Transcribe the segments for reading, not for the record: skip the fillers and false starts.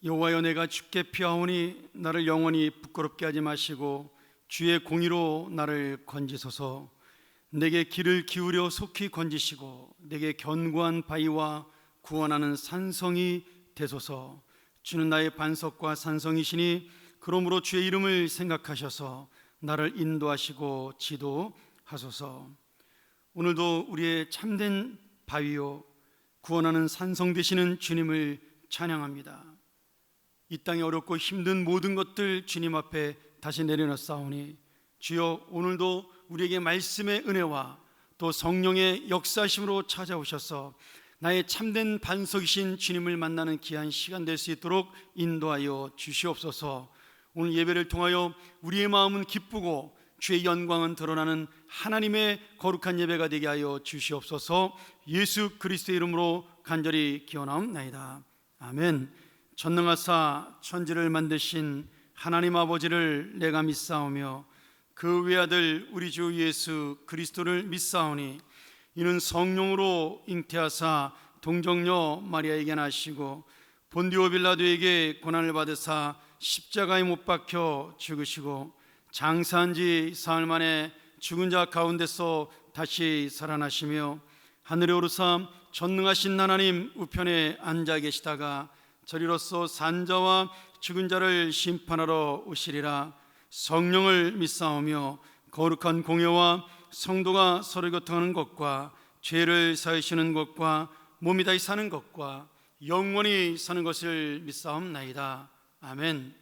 여호와여, 내가 주께 피하오니 나를 영원히 부끄럽게 하지 마시고 주의 공의로 나를 건지소서. 내게 귀를 기울여 속히 건지시고 내게 견고한 바위와 구원하는 산성이 되소서. 주는 나의 반석과 산성이시니 그러므로 주의 이름을 생각하셔서 나를 인도하시고 지도하소서. 오늘도 우리의 참된 바위요 구원하는 산성 되시는 주님을 찬양합니다. 이 땅에 어렵고 힘든 모든 것들 주님 앞에 다시 내려놓사오니 주여, 오늘도 우리에게 말씀의 은혜와 또 성령의 역사심으로 찾아오셔서 나의 참된 반석이신 주님을 만나는 귀한 시간 될 수 있도록 인도하여 주시옵소서. 오늘 예배를 통하여 우리의 마음은 기쁘고 주의 영광은 드러나는 하나님의 거룩한 예배가 되게 하여 주시옵소서. 예수 그리스도의 이름으로 간절히 기원하옵나이다. 아멘. 전능하사 천지를 만드신 하나님 아버지를 내가 믿사오며 그 외아들 우리 주 예수 그리스도를 믿사오니 이는 성령으로 잉태하사 동정녀 마리아에게 나시고 본디오 빌라도에게 고난을 받으사 십자가에 못 박혀 죽으시고 장사한 지 사흘 만에 죽은 자 가운데서 다시 살아나시며 하늘에 오르사 전능하신 하나님 우편에 앉아 계시다가 저리로서 산자와 죽은 자를 심판하러 오시리라. 성령을 믿사오며 거룩한 공예와 성도가 서로 교통하는 것과 죄를 사하시는 것과 몸이 다시 사는 것과 영원히 사는 것을 믿사옵나이다. 아멘.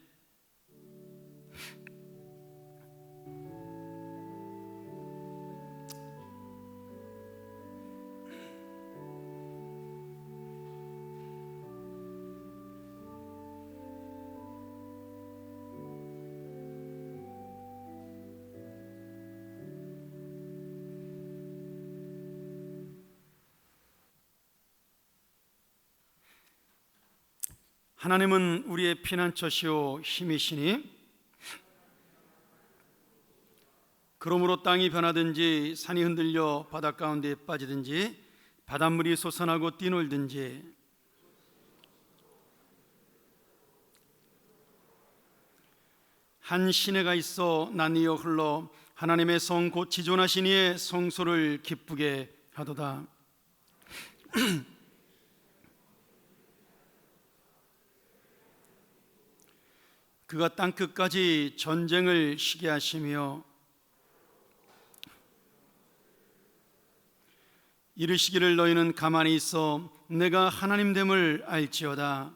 하나님은 우리의 피난처시오 힘이시니 그러므로 땅이 변하든지 산이 흔들려 바닷가운데 빠지든지 바닷물이 솟아나고 뛰놀든지 한 시내가 있어 나뉘어 흘러 하나님의 성 곧 지존하신 이의 성소를 기쁘게 하도다. 그가 땅끝까지 전쟁을 쉬게 하시며 이르시기를 너희는 가만히 있어 내가 하나님됨을 알지어다.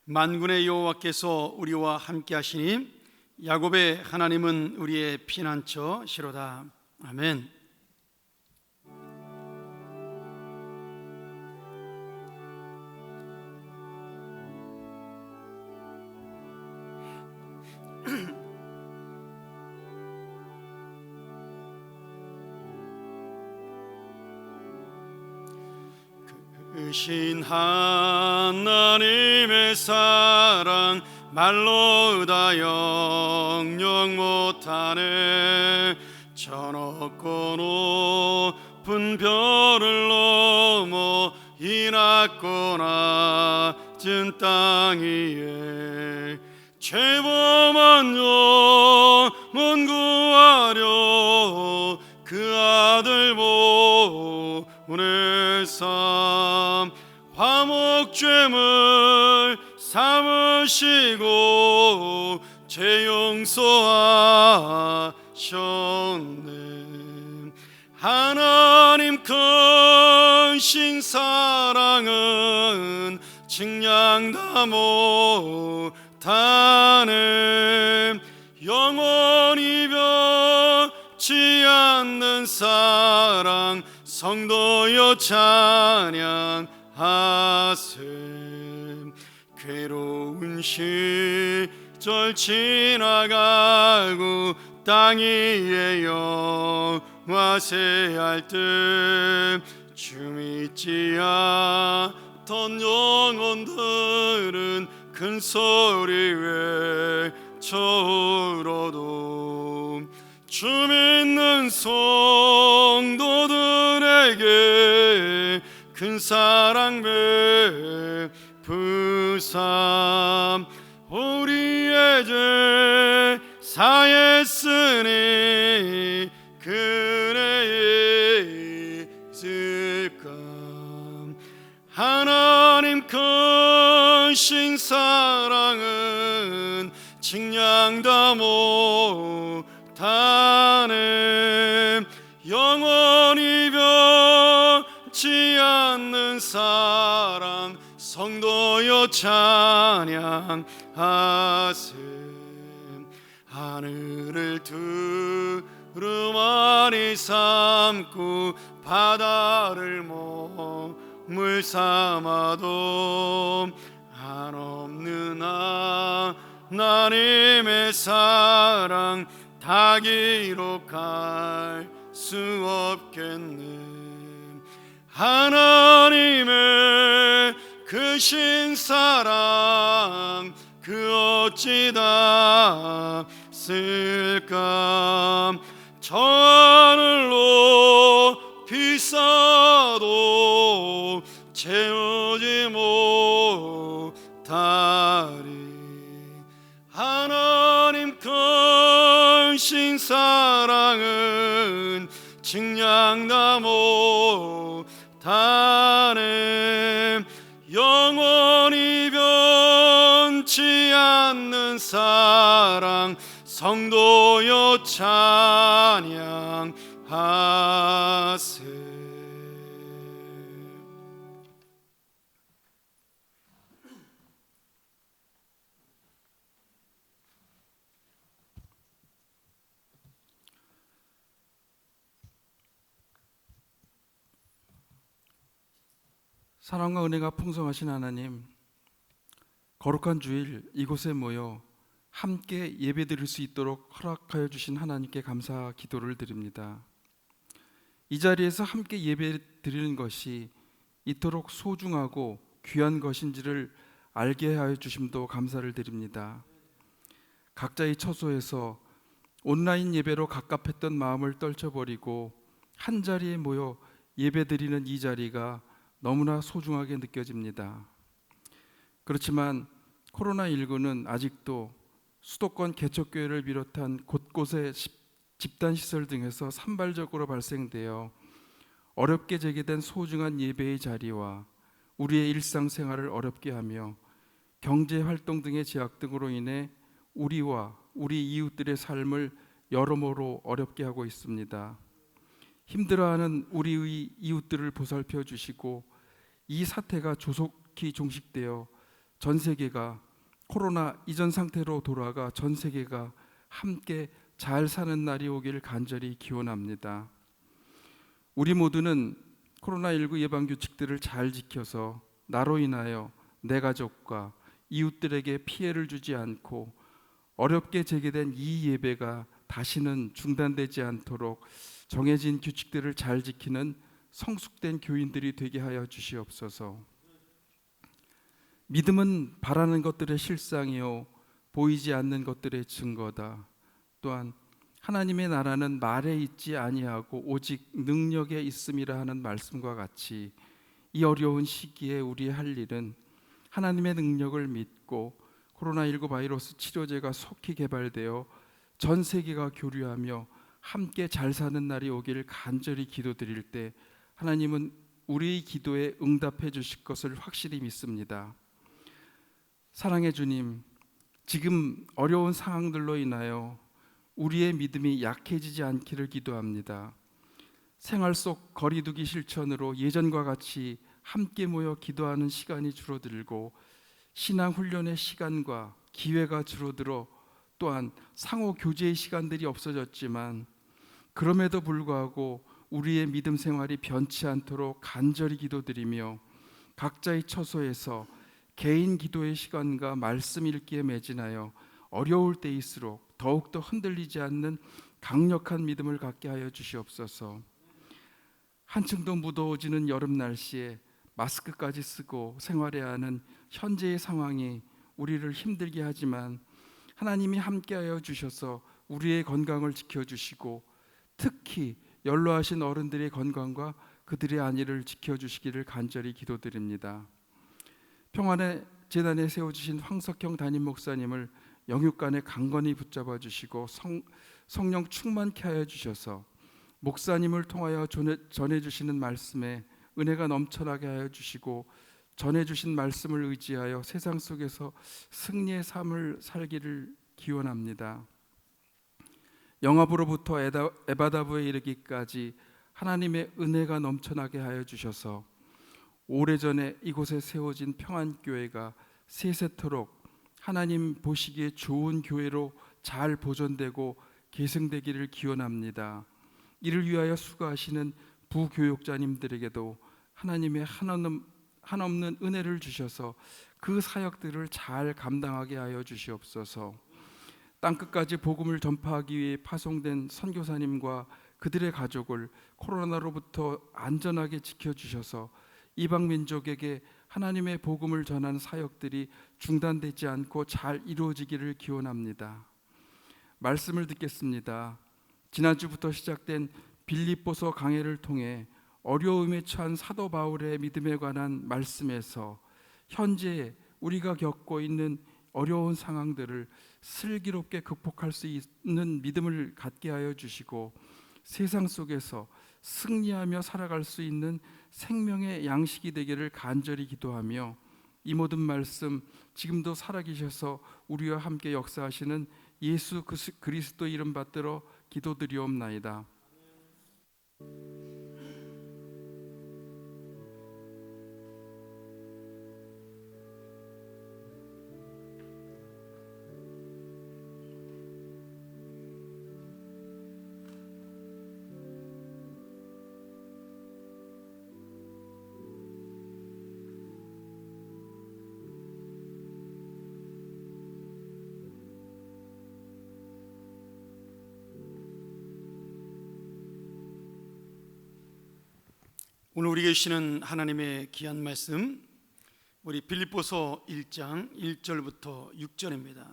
만군의 여호와께서 우리와 함께 하시니 야곱의 하나님은 우리의 피난처시로다. 아멘. 크신 하나님의 사랑 말로 다 영영 못하네. 저 높고 높은 별을 넘어 이 낮고 낮은 땅 위에 죄범한 영혼 구하려 그 아들 보내사 화목죄물 삼으시고 죄 용서하셨네. 하나님 크신 사랑은 측량 다 못하네. 영원히 변치 않는 사랑 성도여 찬양하세. 괴로운 시절 지나가고 땅 위에 영화세할 때 주 믿지 않던 영혼들은 큰 소리 외쳐 울어도 주 믿는 성도들에게 큰 사랑 베푸삼. 우리의 죄 사했으니 그네 있을까. 하나님 크신 사랑은 측량다 못하네. 영원히 변치 않는 사랑 성도여 찬양하세. 하늘을 두루마리 삼고 바다를 몸을 삼아도 한없는 하나님의 사랑 다 기록할 수 없겠네. 하나님의 크신 사랑 그 어찌 다 쓸까. 저 하늘로 비싸도 채우지 못하리. 하나님 크신 사랑은 측량다 못하네. 영원히 변치 않는 사랑 성도여 찬양하세. 사랑과 은혜가 풍성하신 하나님, 거룩한 주일 이곳에 모여 함께 예배드릴 수 있도록 허락하여 주신 하나님께 감사 기도를 드립니다. 이 자리에서 함께 예배드리는 것이 이토록 소중하고 귀한 것인지를 알게 하여 주심도 감사를 드립니다. 각자의 처소에서 온라인 예배로 갑갑했던 마음을 떨쳐버리고 한 자리에 모여 예배드리는 이 자리가 너무나 소중하게 느껴집니다. 그렇지만 코로나19는 아직도 수도권 개척교회를 비롯한 곳곳의 집단시설 등에서 산발적으로 발생되어 어렵게 재개된 소중한 예배의 자리와 우리의 일상생활을 어렵게 하며 경제활동 등의 제약 등으로 인해 우리와 우리 이웃들의 삶을 여러모로 어렵게 하고 있습니다. 힘들어하는 우리의 이웃들을 보살펴 주시고 이 사태가 조속히 종식되어 전 세계가 코로나 이전 상태로 돌아가 전 세계가 함께 잘 사는 날이 오기를 간절히 기원합니다. 우리 모두는 코로나19 예방 규칙들을 잘 지켜서 나로 인하여 내 가족과 이웃들에게 피해를 주지 않고 어렵게 재개된 이 예배가 다시는 중단되지 않도록 정해진 규칙들을 잘 지키는 성숙된 교인들이 되게 하여 주시옵소서. 믿음은 바라는 것들의 실상이요 보이지 않는 것들의 증거다. 또한 하나님의 나라는 말에 있지 아니하고 오직 능력에 있음이라 하는 말씀과 같이 이 어려운 시기에 우리 할 일은 하나님의 능력을 믿고 코로나19 바이러스 치료제가 속히 개발되어 전 세계가 교류하며 함께 잘 사는 날이 오기를 간절히 기도드릴 때 하나님은 우리의 기도에 응답해 주실 것을 확실히 믿습니다. 사랑의 주님, 지금 어려운 상황들로 인하여 우리의 믿음이 약해지지 않기를 기도합니다. 생활 속 거리두기 실천으로 예전과 같이 함께 모여 기도하는 시간이 줄어들고 신앙 훈련의 시간과 기회가 줄어들어 또한 상호 교제의 시간들이 없어졌지만 그럼에도 불구하고 우리의 믿음 생활이 변치 않도록 간절히 기도드리며 각자의 처소에서 개인 기도의 시간과 말씀 읽기에 매진하여 어려울 때일수록 더욱더 흔들리지 않는 강력한 믿음을 갖게 하여 주시옵소서. 한층 더 무더워지는 여름 날씨에 마스크까지 쓰고 생활해야 하는 현재의 상황이 우리를 힘들게 하지만 하나님이 함께하여 주셔서 우리의 건강을 지켜주시고 특히 연로하신 어른들의 건강과 그들의 안위를 지켜주시기를 간절히 기도드립니다. 평안의 재단에 세워주신 황석형 담임 목사님을 영육간에 강건히 붙잡아 주시고 성령 충만케 하여 주셔서 목사님을 통하여 전해주시는 말씀에 은혜가 넘쳐나게 하여 주시고 전해주신 말씀을 의지하여 세상 속에서 승리의 삶을 살기를 기원합니다. 영압으로부터 에바다부에 이르기까지 하나님의 은혜가 넘쳐나게 하여 주셔서 오래전에 이곳에 세워진 평안교회가 세세토록 하나님 보시기에 좋은 교회로 잘 보존되고 계승되기를 기원합니다. 이를 위하여 수고하시는 부교육자님들에게도 하나님의 한없는 은혜를 주셔서 그 사역들을 잘 감당하게 하여 주시옵소서. 땅끝까지 복음을 전파하기 위해 파송된 선교사님과 그들의 가족을 코로나로부터 안전하게 지켜주셔서 이방 민족에게 하나님의 복음을 전하는 사역들이 중단되지 않고 잘 이루어지기를 기원합니다. 말씀을 듣겠습니다. 지난주부터 시작된 빌립보서 강해를 통해 어려움에 처한 사도 바울의 믿음에 관한 말씀에서 현재 우리가 겪고 있는 어려운 상황들을 슬기롭게 극복할 수 있는 믿음을 갖게 하여 주시고 세상 속에서 승리하며 살아갈 수 있는 생명의 양식이 되기를 간절히 기도하며 이 모든 말씀 지금도 살아계셔서 우리와 함께 역사하시는 예수 그리스도 이름 받들어 기도드리옵나이다. 오늘 우리에게 주시는 하나님의 귀한 말씀, 우리 빌립보서 1장 1절부터 6절입니다.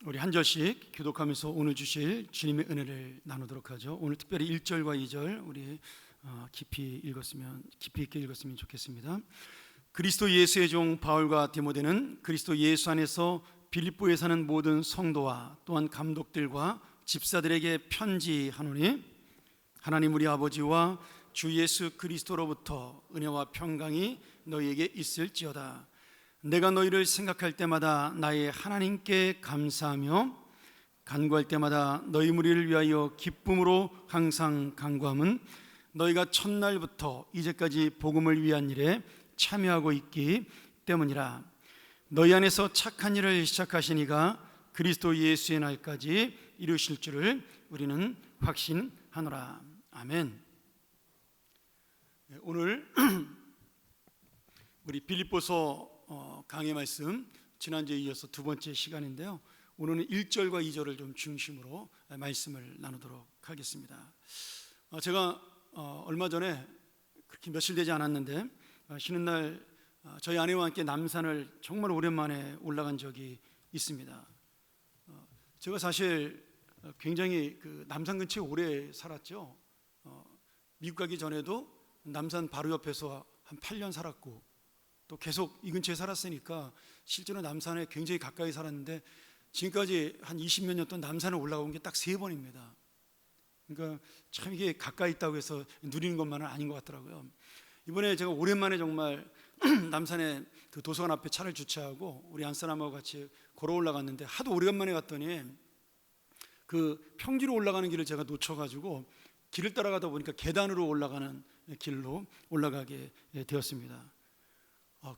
우리 한 절씩 교독하면서 오늘 주실 주님의 은혜를 나누도록 하죠. 오늘 특별히 1절과 2절 우리 깊이 있게 읽었으면 좋겠습니다. 그리스도 예수의 종 바울과 디모데는 그리스도 예수 안에서 빌립보에 사는 모든 성도와 또한 감독들과 집사들에게 편지하노니 하나님 우리 아버지와 주 예수 그리스도로부터 은혜와 평강이 너희에게 있을지어다. 내가 너희를 생각할 때마다 나의 하나님께 감사하며 간구할 때마다 너희 무리를 위하여 기쁨으로 항상 간구함은 너희가 첫날부터 이제까지 복음을 위한 일에 참여하고 있기 때문이라. 너희 안에서 착한 일을 시작하신 이가 그리스도 예수의 날까지 이루실 줄을 우리는 확신하노라. 아멘. 오늘 우리 빌립보서 강의 말씀 지난주에 이어서 두 번째 시간인데요. 오늘은 1절과 2절을 좀 중심으로 말씀을 나누도록 하겠습니다. 제가 얼마 전에 그렇게 며칠 되지 않았는데 쉬는 날 저희 아내와 함께 남산을 정말 오랜만에 올라간 적이 있습니다. 제가 사실 굉장히 그 남산 근처에 오래 살았죠. 미국 가기 전에도 남산 바로 옆에서 한 8년 살았고 또 계속 이 근처에 살았으니까 실제로 남산에 굉장히 가까이 살았는데 지금까지 한 20몇 년 동안 남산을 올라온 게 딱 3번입니다. 그러니까 참 이게 가까이 있다고 해서 누리는 것만은 아닌 것 같더라고요. 이번에 제가 오랜만에 정말 남산에 그 도서관 앞에 차를 주차하고 우리 안사람하고 같이 걸어 올라갔는데 하도 오랜만에 갔더니 그 평지로 올라가는 길을 제가 놓쳐가지고 길을 따라가다 보니까 계단으로 올라가는 길로 올라가게 되었습니다.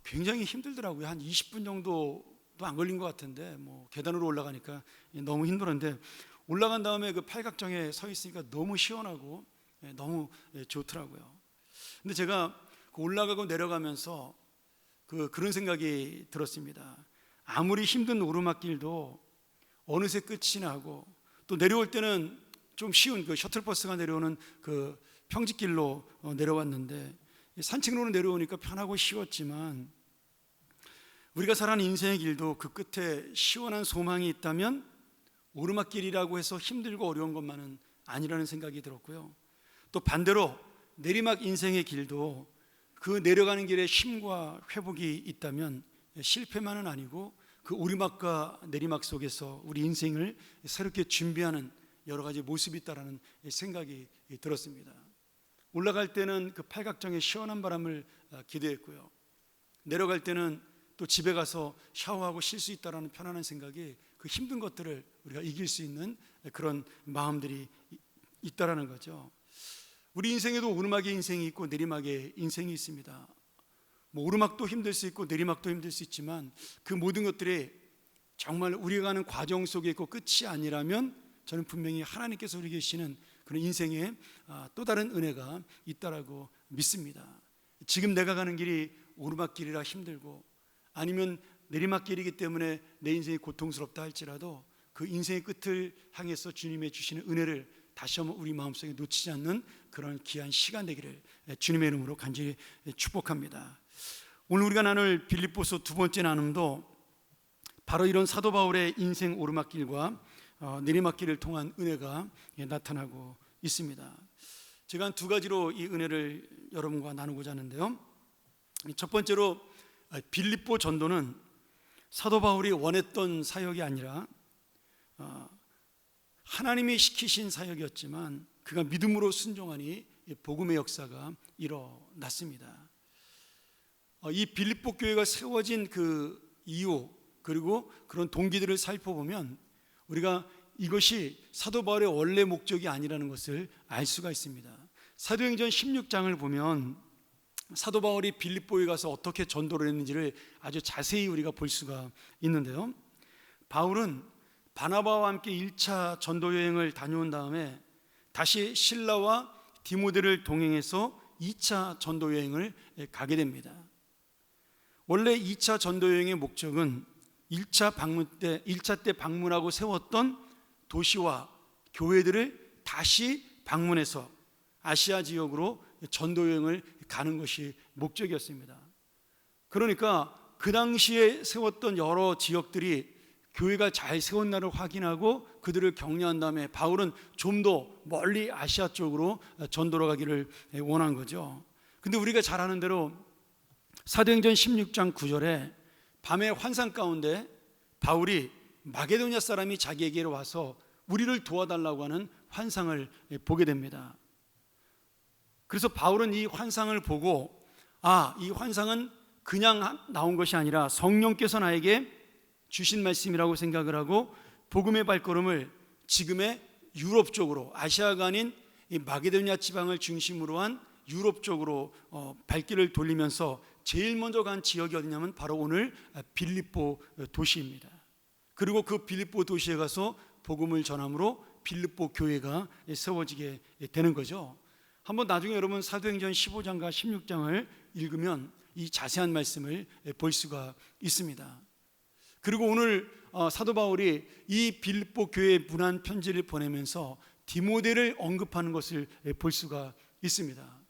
굉장히 힘들더라고요. 한 20분 정도도 안 걸린 것 같은데 뭐 계단으로 올라가니까 너무 힘들었는데 올라간 다음에 그 팔각정에 서 있으니까 너무 시원하고 너무 좋더라고요. 근데 제가 올라가고 내려가면서 그런 생각이 들었습니다. 아무리 힘든 오르막길도 어느새 끝이 나고 또 내려올 때는 좀 쉬운 그 셔틀버스가 내려오는 그 평지길로 내려왔는데 산책로로 내려오니까 편하고 쉬웠지만 우리가 살아가는 인생의 길도 그 끝에 시원한 소망이 있다면 오르막길이라고 해서 힘들고 어려운 것만은 아니라는 생각이 들었고요. 또 반대로 내리막 인생의 길도 그 내려가는 길에 쉼과 회복이 있다면 실패만은 아니고 그 오르막과 내리막 속에서 우리 인생을 새롭게 준비하는 여러 가지 모습이 있다라는 생각이 들었습니다. 올라갈 때는 그 팔각정의 시원한 바람을 기대했고요. 내려갈 때는 또 집에 가서 샤워하고 쉴 수 있다라는 편안한 생각이 그 힘든 것들을 우리가 이길 수 있는 그런 마음들이 있다라는 거죠. 우리 인생에도 오르막의 인생이 있고 내리막의 인생이 있습니다. 뭐 오르막도 힘들 수 있고 내리막도 힘들 수 있지만 그 모든 것들이 정말 우리가 가는 과정 속에 있고 끝이 아니라면 저는 분명히 하나님께서 우리 계시는 그런 인생에 또 다른 은혜가 있다라고 믿습니다. 지금 내가 가는 길이 오르막길이라 힘들고 아니면 내리막길이기 때문에 내 인생이 고통스럽다 할지라도 그 인생의 끝을 향해서 주님의 주시는 은혜를 다시 한번 우리 마음속에 놓치지 않는 그런 귀한 시간 되기를 주님의 이름으로 간절히 축복합니다. 오늘 우리가 나눌 빌립보서 두 번째 나눔도 바로 이런 사도 바울의 인생 오르막길과 내리막길을 통한 은혜가 나타나고 있습니다. 제가 한 두 가지로 이 은혜를 여러분과 나누고자 하는데요. 첫 번째로 빌립보 전도는 사도 바울이 원했던 사역이 아니라 하나님이 시키신 사역이었지만 그가 믿음으로 순종하니 복음의 역사가 일어났습니다. 이 빌립보 교회가 세워진 그 이유 그리고 그런 동기들을 살펴보면 우리가 이것이 사도 바울의 원래 목적이 아니라는 것을 알 수가 있습니다. 사도행전 16장을 보면 사도 바울이 빌립보에 가서 어떻게 전도를 했는지를 아주 자세히 우리가 볼 수가 있는데요. 바울은 바나바와 함께 1차 전도 여행을 다녀온 다음에 다시 실라와 디모데를 동행해서 2차 전도 여행을 가게 됩니다. 원래 2차 전도 여행의 목적은 1차 때 방문하고 세웠던 도시와 교회들을 다시 방문해서 아시아 지역으로 전도 여행을 가는 것이 목적이었습니다. 그러니까 그 당시에 세웠던 여러 지역들이 교회가 잘 세웠나를 확인하고 그들을 격려한 다음에 바울은 좀 더 멀리 아시아 쪽으로 전도로 가기를 원한 거죠. 근데 우리가 잘 아는 대로 사도행전 16장 9절에 밤의 환상 가운데 바울이 마게도냐 사람이 자기에게 와서 우리를 도와달라고 하는 환상을 보게 됩니다. 그래서 바울은 이 환상을 보고 이 환상은 그냥 나온 것이 아니라 성령께서 나에게 주신 말씀이라고 생각을 하고 복음의 발걸음을 지금의 유럽 쪽으로 아시아가 아닌 이 마게도냐 지방을 중심으로 한 유럽 쪽으로 발길을 돌리면서 제일 먼저 간 지역이 어디냐면 바로 오늘 빌립보 도시입니다. 그리고 그 빌립보 도시에 가서 복음을 전함으로 빌립보 교회가 세워지게 되는 거죠. 한번 나중에 여러분 사도행전 15장과 16장을 읽으면 이 자세한 말씀을 볼 수가 있습니다. 그리고 오늘 사도 바울이 이 빌립보 교회에 문안 편지를 보내면서 디모데를 언급하는 것을 볼 수가 있습니다.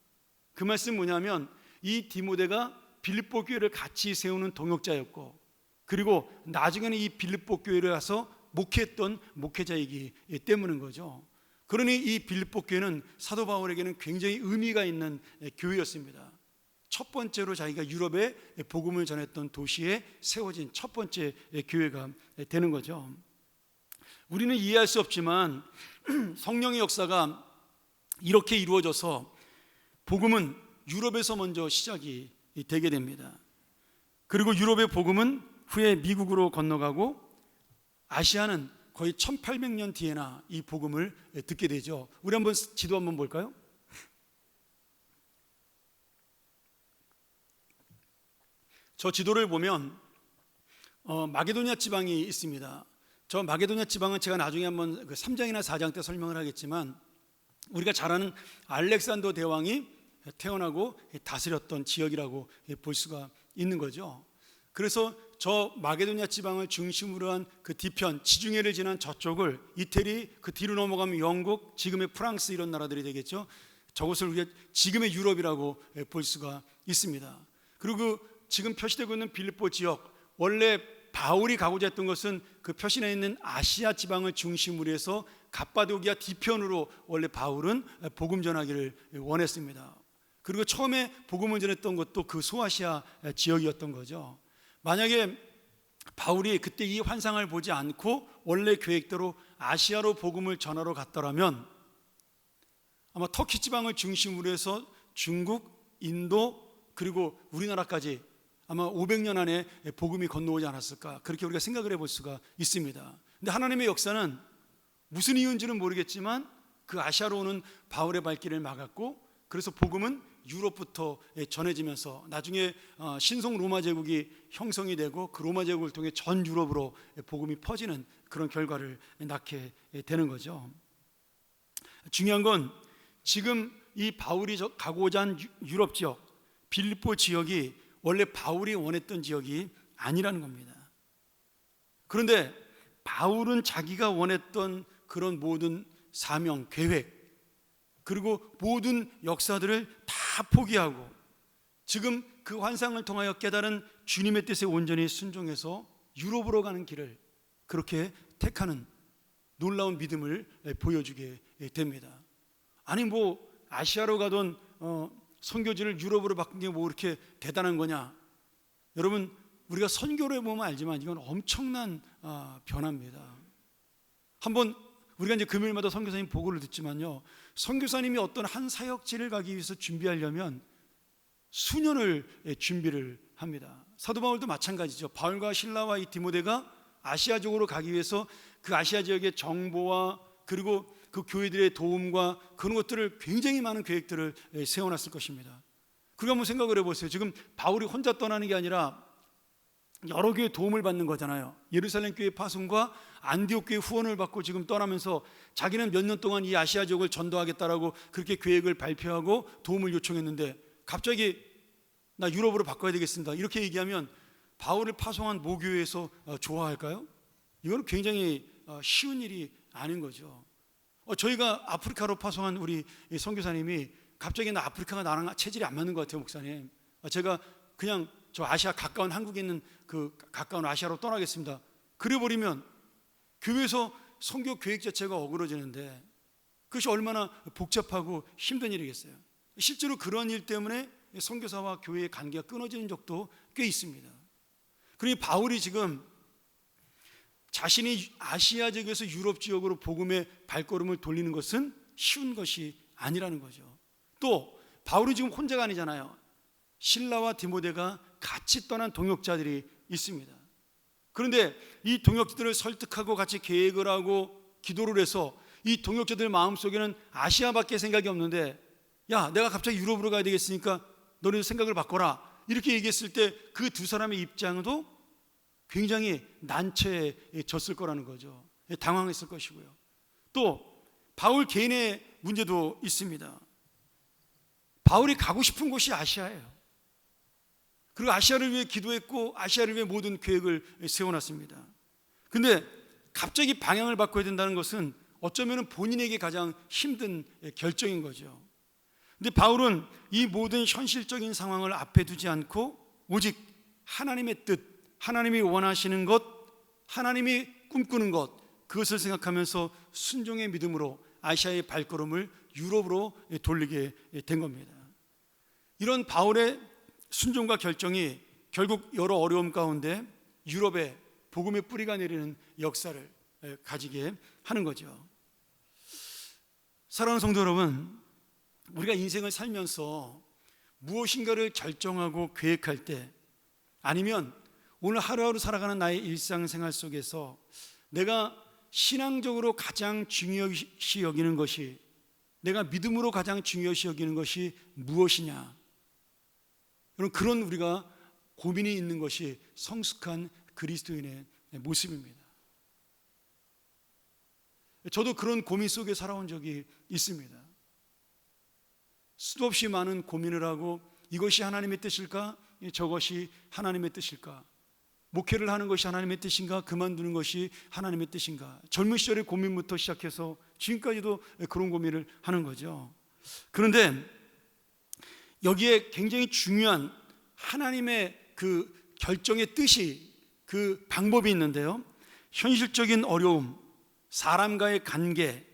그 말씀 뭐냐면 이 디모데가 빌립보 교회를 같이 세우는 동역자였고 그리고 나중에는 이 빌립보 교회를 가서 목회했던 목회자이기 때문인 거죠. 그러니 이 빌립보 교회는 사도 바울에게는 굉장히 의미가 있는 교회였습니다. 첫 번째로 자기가 유럽에 복음을 전했던 도시에 세워진 첫 번째 교회가 되는 거죠. 우리는 이해할 수 없지만 성령의 역사가 이렇게 이루어져서 복음은 유럽에서 먼저 시작이 되게 됩니다. 그리고 유럽의 복음은 후에 미국으로 건너가고 아시아는 거의 1800년 뒤에나 이 복음을 듣게 되죠. 우리 한번 지도 한번 볼까요? 저 지도를 보면 마게도냐 지방이 있습니다. 저 마게도냐 지방은 제가 나중에 한번 3장이나 4장 때 설명을 하겠지만 우리가 잘 아는 알렉산더 대왕이 태어나고 다스렸던 지역이라고 볼 수가 있는 거죠. 그래서 저 마게도냐 지방을 중심으로 한 그 뒤편 지중해를 지난 저쪽을 이태리 그 뒤로 넘어가면 영국 지금의 프랑스 이런 나라들이 되겠죠. 저것을 우리가 지금의 유럽이라고 볼 수가 있습니다. 그리고 지금 표시되고 있는 빌립보 지역, 원래 바울이 가고자 했던 것은 그 표시되어 있는 아시아 지방을 중심으로 해서 갑바도기아 뒤편으로 원래 바울은 복음 전하기를 원했습니다. 그리고 처음에 복음을 전했던 것도 그 소아시아 지역이었던 거죠. 만약에 바울이 그때 이 환상을 보지 않고 원래 계획대로 아시아로 복음을 전하러 갔더라면 아마 터키 지방을 중심으로 해서 중국, 인도, 그리고 우리나라까지 아마 500년 안에 복음이 건너오지 않았을까, 그렇게 우리가 생각을 해볼 수가 있습니다. 근데 하나님의 역사는 무슨 이유인지는 모르겠지만 그 아시아로 오는 바울의 발길을 막았고, 그래서 복음은 유럽부터 전해지면서 나중에 신성 로마 제국이 형성이 되고 그 로마 제국을 통해 전 유럽으로 복음이 퍼지는 그런 결과를 낳게 되는 거죠. 중요한 건 지금 이 바울이 가고자 한 유럽 지역, 빌립보 지역이 원래 바울이 원했던 지역이 아니라는 겁니다. 그런데 바울은 자기가 원했던 그런 모든 사명, 계획, 그리고 모든 역사들을 다 포기하고 지금 그 환상을 통하여 깨달은 주님의 뜻에 온전히 순종해서 유럽으로 가는 길을 그렇게 택하는 놀라운 믿음을 보여주게 됩니다. 아니 뭐 아시아로 가던 선교지를 유럽으로 바꾼 게 뭐 이렇게 대단한 거냐? 여러분, 우리가 선교를 해보면 알지만 이건 엄청난 변화입니다. 한번 우리가 이제 금요일마다 선교사님 보고를 듣지만요, 선교사님이 어떤 한 사역지를 가기 위해서 준비하려면 수년을 준비를 합니다. 사도 바울도 마찬가지죠. 바울과 실라와 이 디모데가 아시아적으로 가기 위해서 그 아시아 지역의 정보와 그리고 그 교회들의 도움과 그런 것들을 굉장히 많은 계획들을 세워놨을 것입니다. 그리고 한번 생각을 해보세요. 지금 바울이 혼자 떠나는 게 아니라 여러 교회 도움을 받는 거잖아요. 예루살렘 교회 파송과 안디옥 교회 후원을 받고 지금 떠나면서 자기는 몇 년 동안 이 아시아 지역을 전도하겠다라고 그렇게 계획을 발표하고 도움을 요청했는데 갑자기 나 유럽으로 바꿔야 되겠습니다, 이렇게 얘기하면 바울을 파송한 모교회에서 좋아할까요? 이건 굉장히 쉬운 일이 아닌 거죠. 저희가 아프리카로 파송한 우리 선교사님이 갑자기 나 아프리카가 나랑 체질이 안 맞는 것 같아요, 목사님. 제가 그냥 저 아시아 가까운 한국에 있는 그 가까운 아시아로 떠나겠습니다, 그래버리면 교회에서 선교 계획 자체가 어그러지는데 그것이 얼마나 복잡하고 힘든 일이겠어요. 실제로 그런 일 때문에 선교사와 교회의 관계가 끊어지는 적도 꽤 있습니다. 그러니 바울이 지금 자신이 아시아 지역에서 유럽 지역으로 복음의 발걸음을 돌리는 것은 쉬운 것이 아니라는 거죠. 또 바울이 지금 혼자가 아니잖아요. 실라와 디모데가 같이 떠난 동역자들이 있습니다. 그런데 이 동역자들을 설득하고 같이 계획을 하고 기도를 해서 이 동역자들 마음속에는 아시아밖에 생각이 없는데, 야, 내가 갑자기 유럽으로 가야 되겠으니까 너네도 생각을 바꿔라, 이렇게 얘기했을 때 그 두 사람의 입장도 굉장히 난처해졌을 거라는 거죠. 당황했을 것이고요. 또 바울 개인의 문제도 있습니다. 바울이 가고 싶은 곳이 아시아예요. 그리고 아시아를 위해 기도했고 아시아를 위해 모든 계획을 세워놨습니다. 근데 갑자기 방향을 바꿔야 된다는 것은 어쩌면 본인에게 가장 힘든 결정인 거죠. 근데 바울은 이 모든 현실적인 상황을 앞에 두지 않고 오직 하나님의 뜻, 하나님이 원하시는 것, 하나님이 꿈꾸는 것, 그것을 생각하면서 순종의 믿음으로 아시아의 발걸음을 유럽으로 돌리게 된 겁니다. 이런 바울의 순종과 결정이 결국 여러 어려움 가운데 유럽에 복음의 뿌리가 내리는 역사를 가지게 하는 거죠. 사랑하는 성도 여러분, 우리가 인생을 살면서 무엇인가를 결정하고 계획할 때, 아니면 오늘 하루하루 살아가는 나의 일상생활 속에서 내가 신앙적으로 가장 중요시 여기는 것이, 내가 믿음으로 가장 중요시 여기는 것이 무엇이냐, 그런 우리가 고민이 있는 것이 성숙한 그리스도인의 모습입니다. 저도 그런 고민 속에 살아온 적이 있습니다. 수도 없이 많은 고민을 하고, 이것이 하나님의 뜻일까? 저것이 하나님의 뜻일까? 목회를 하는 것이 하나님의 뜻인가? 그만두는 것이 하나님의 뜻인가? 젊은 시절의 고민부터 시작해서 지금까지도 그런 고민을 하는 거죠. 그런데 여기에 굉장히 중요한 하나님의 그 결정의 뜻이, 그 방법이 있는데요, 현실적인 어려움, 사람과의 관계,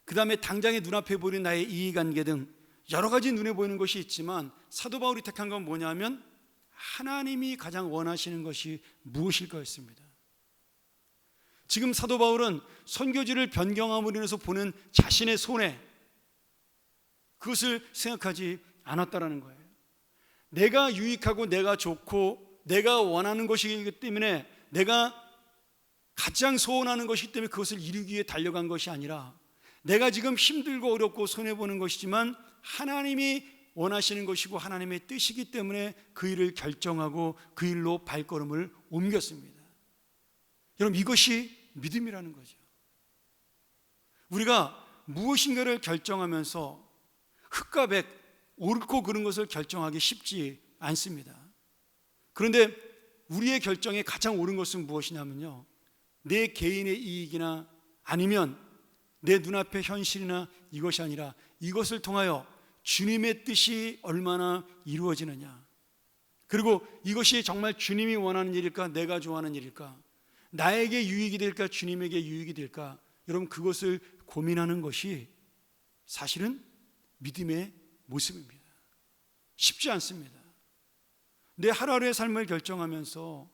그 다음에 당장의 눈앞에 보이는 나의 이해관계 등 여러 가지 눈에 보이는 것이 있지만, 사도 바울이 택한 건 뭐냐면 하나님이 가장 원하시는 것이 무엇일까였습니다. 지금 사도 바울은 선교지를 변경함으로 인해서 보는 자신의 손해, 그것을 생각하지 않았다라는 거예요. 내가 유익하고 내가 좋고 내가 원하는 것이기 때문에, 내가 가장 소원하는 것이기 때문에 그것을 이루기 위해 달려간 것이 아니라, 내가 지금 힘들고 어렵고 손해보는 것이지만 하나님이 원하시는 것이고 하나님의 뜻이기 때문에 그 일을 결정하고 그 일로 발걸음을 옮겼습니다. 여러분, 이것이 믿음이라는 거죠. 우리가 무엇인가를 결정하면서 흑과 백, 옳고 그른 것을 결정하기 쉽지 않습니다. 그런데 우리의 결정에 가장 옳은 것은 무엇이냐면요, 내 개인의 이익이나 아니면 내 눈앞의 현실이나 이것이 아니라 이것을 통하여 주님의 뜻이 얼마나 이루어지느냐, 그리고 이것이 정말 주님이 원하는 일일까, 내가 좋아하는 일일까, 나에게 유익이 될까, 주님에게 유익이 될까, 여러분, 그것을 고민하는 것이 사실은 믿음의 모습입니다. 쉽지 않습니다. 내 하루하루의 삶을 결정하면서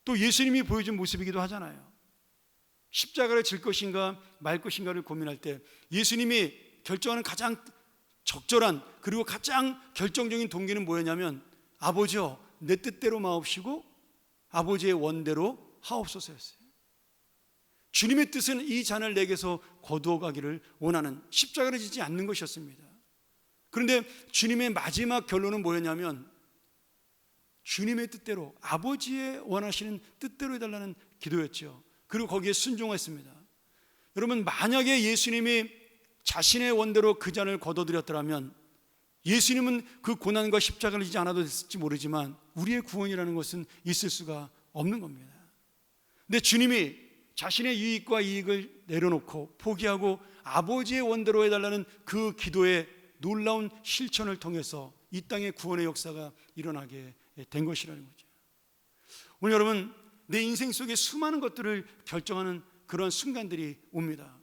또 예수님이 보여준 모습이기도 하잖아요. 십자가를 질 것인가 말 것인가를 고민할 때 예수님이 결정하는 가장 적절한, 그리고 가장 결정적인 동기는 뭐였냐면, 아버지여 내 뜻대로 마옵시고 아버지의 원대로 하옵소서였어요. 주님의 뜻은 이 잔을 내게서 거두어 가기를 원하는, 십자가를 지지 않는 것이었습니다. 그런데 주님의 마지막 결론은 뭐였냐면, 주님의 뜻대로, 아버지의 원하시는 뜻대로 해달라는 기도였죠. 그리고 거기에 순종했습니다. 여러분, 만약에 예수님이 자신의 원대로 그 잔을 거둬들였더라면 예수님은 그 고난과 십자가를 지지 않아도 됐을지 모르지만 우리의 구원이라는 것은 있을 수가 없는 겁니다. 근데 주님이 자신의 유익과 이익을 내려놓고 포기하고 아버지의 원대로 해달라는 그 기도의 놀라운 실천을 통해서 이 땅의 구원의 역사가 일어나게 된 것이라는 거죠. 오늘 여러분, 내 인생 속에 수많은 것들을 결정하는 그런 순간들이 옵니다.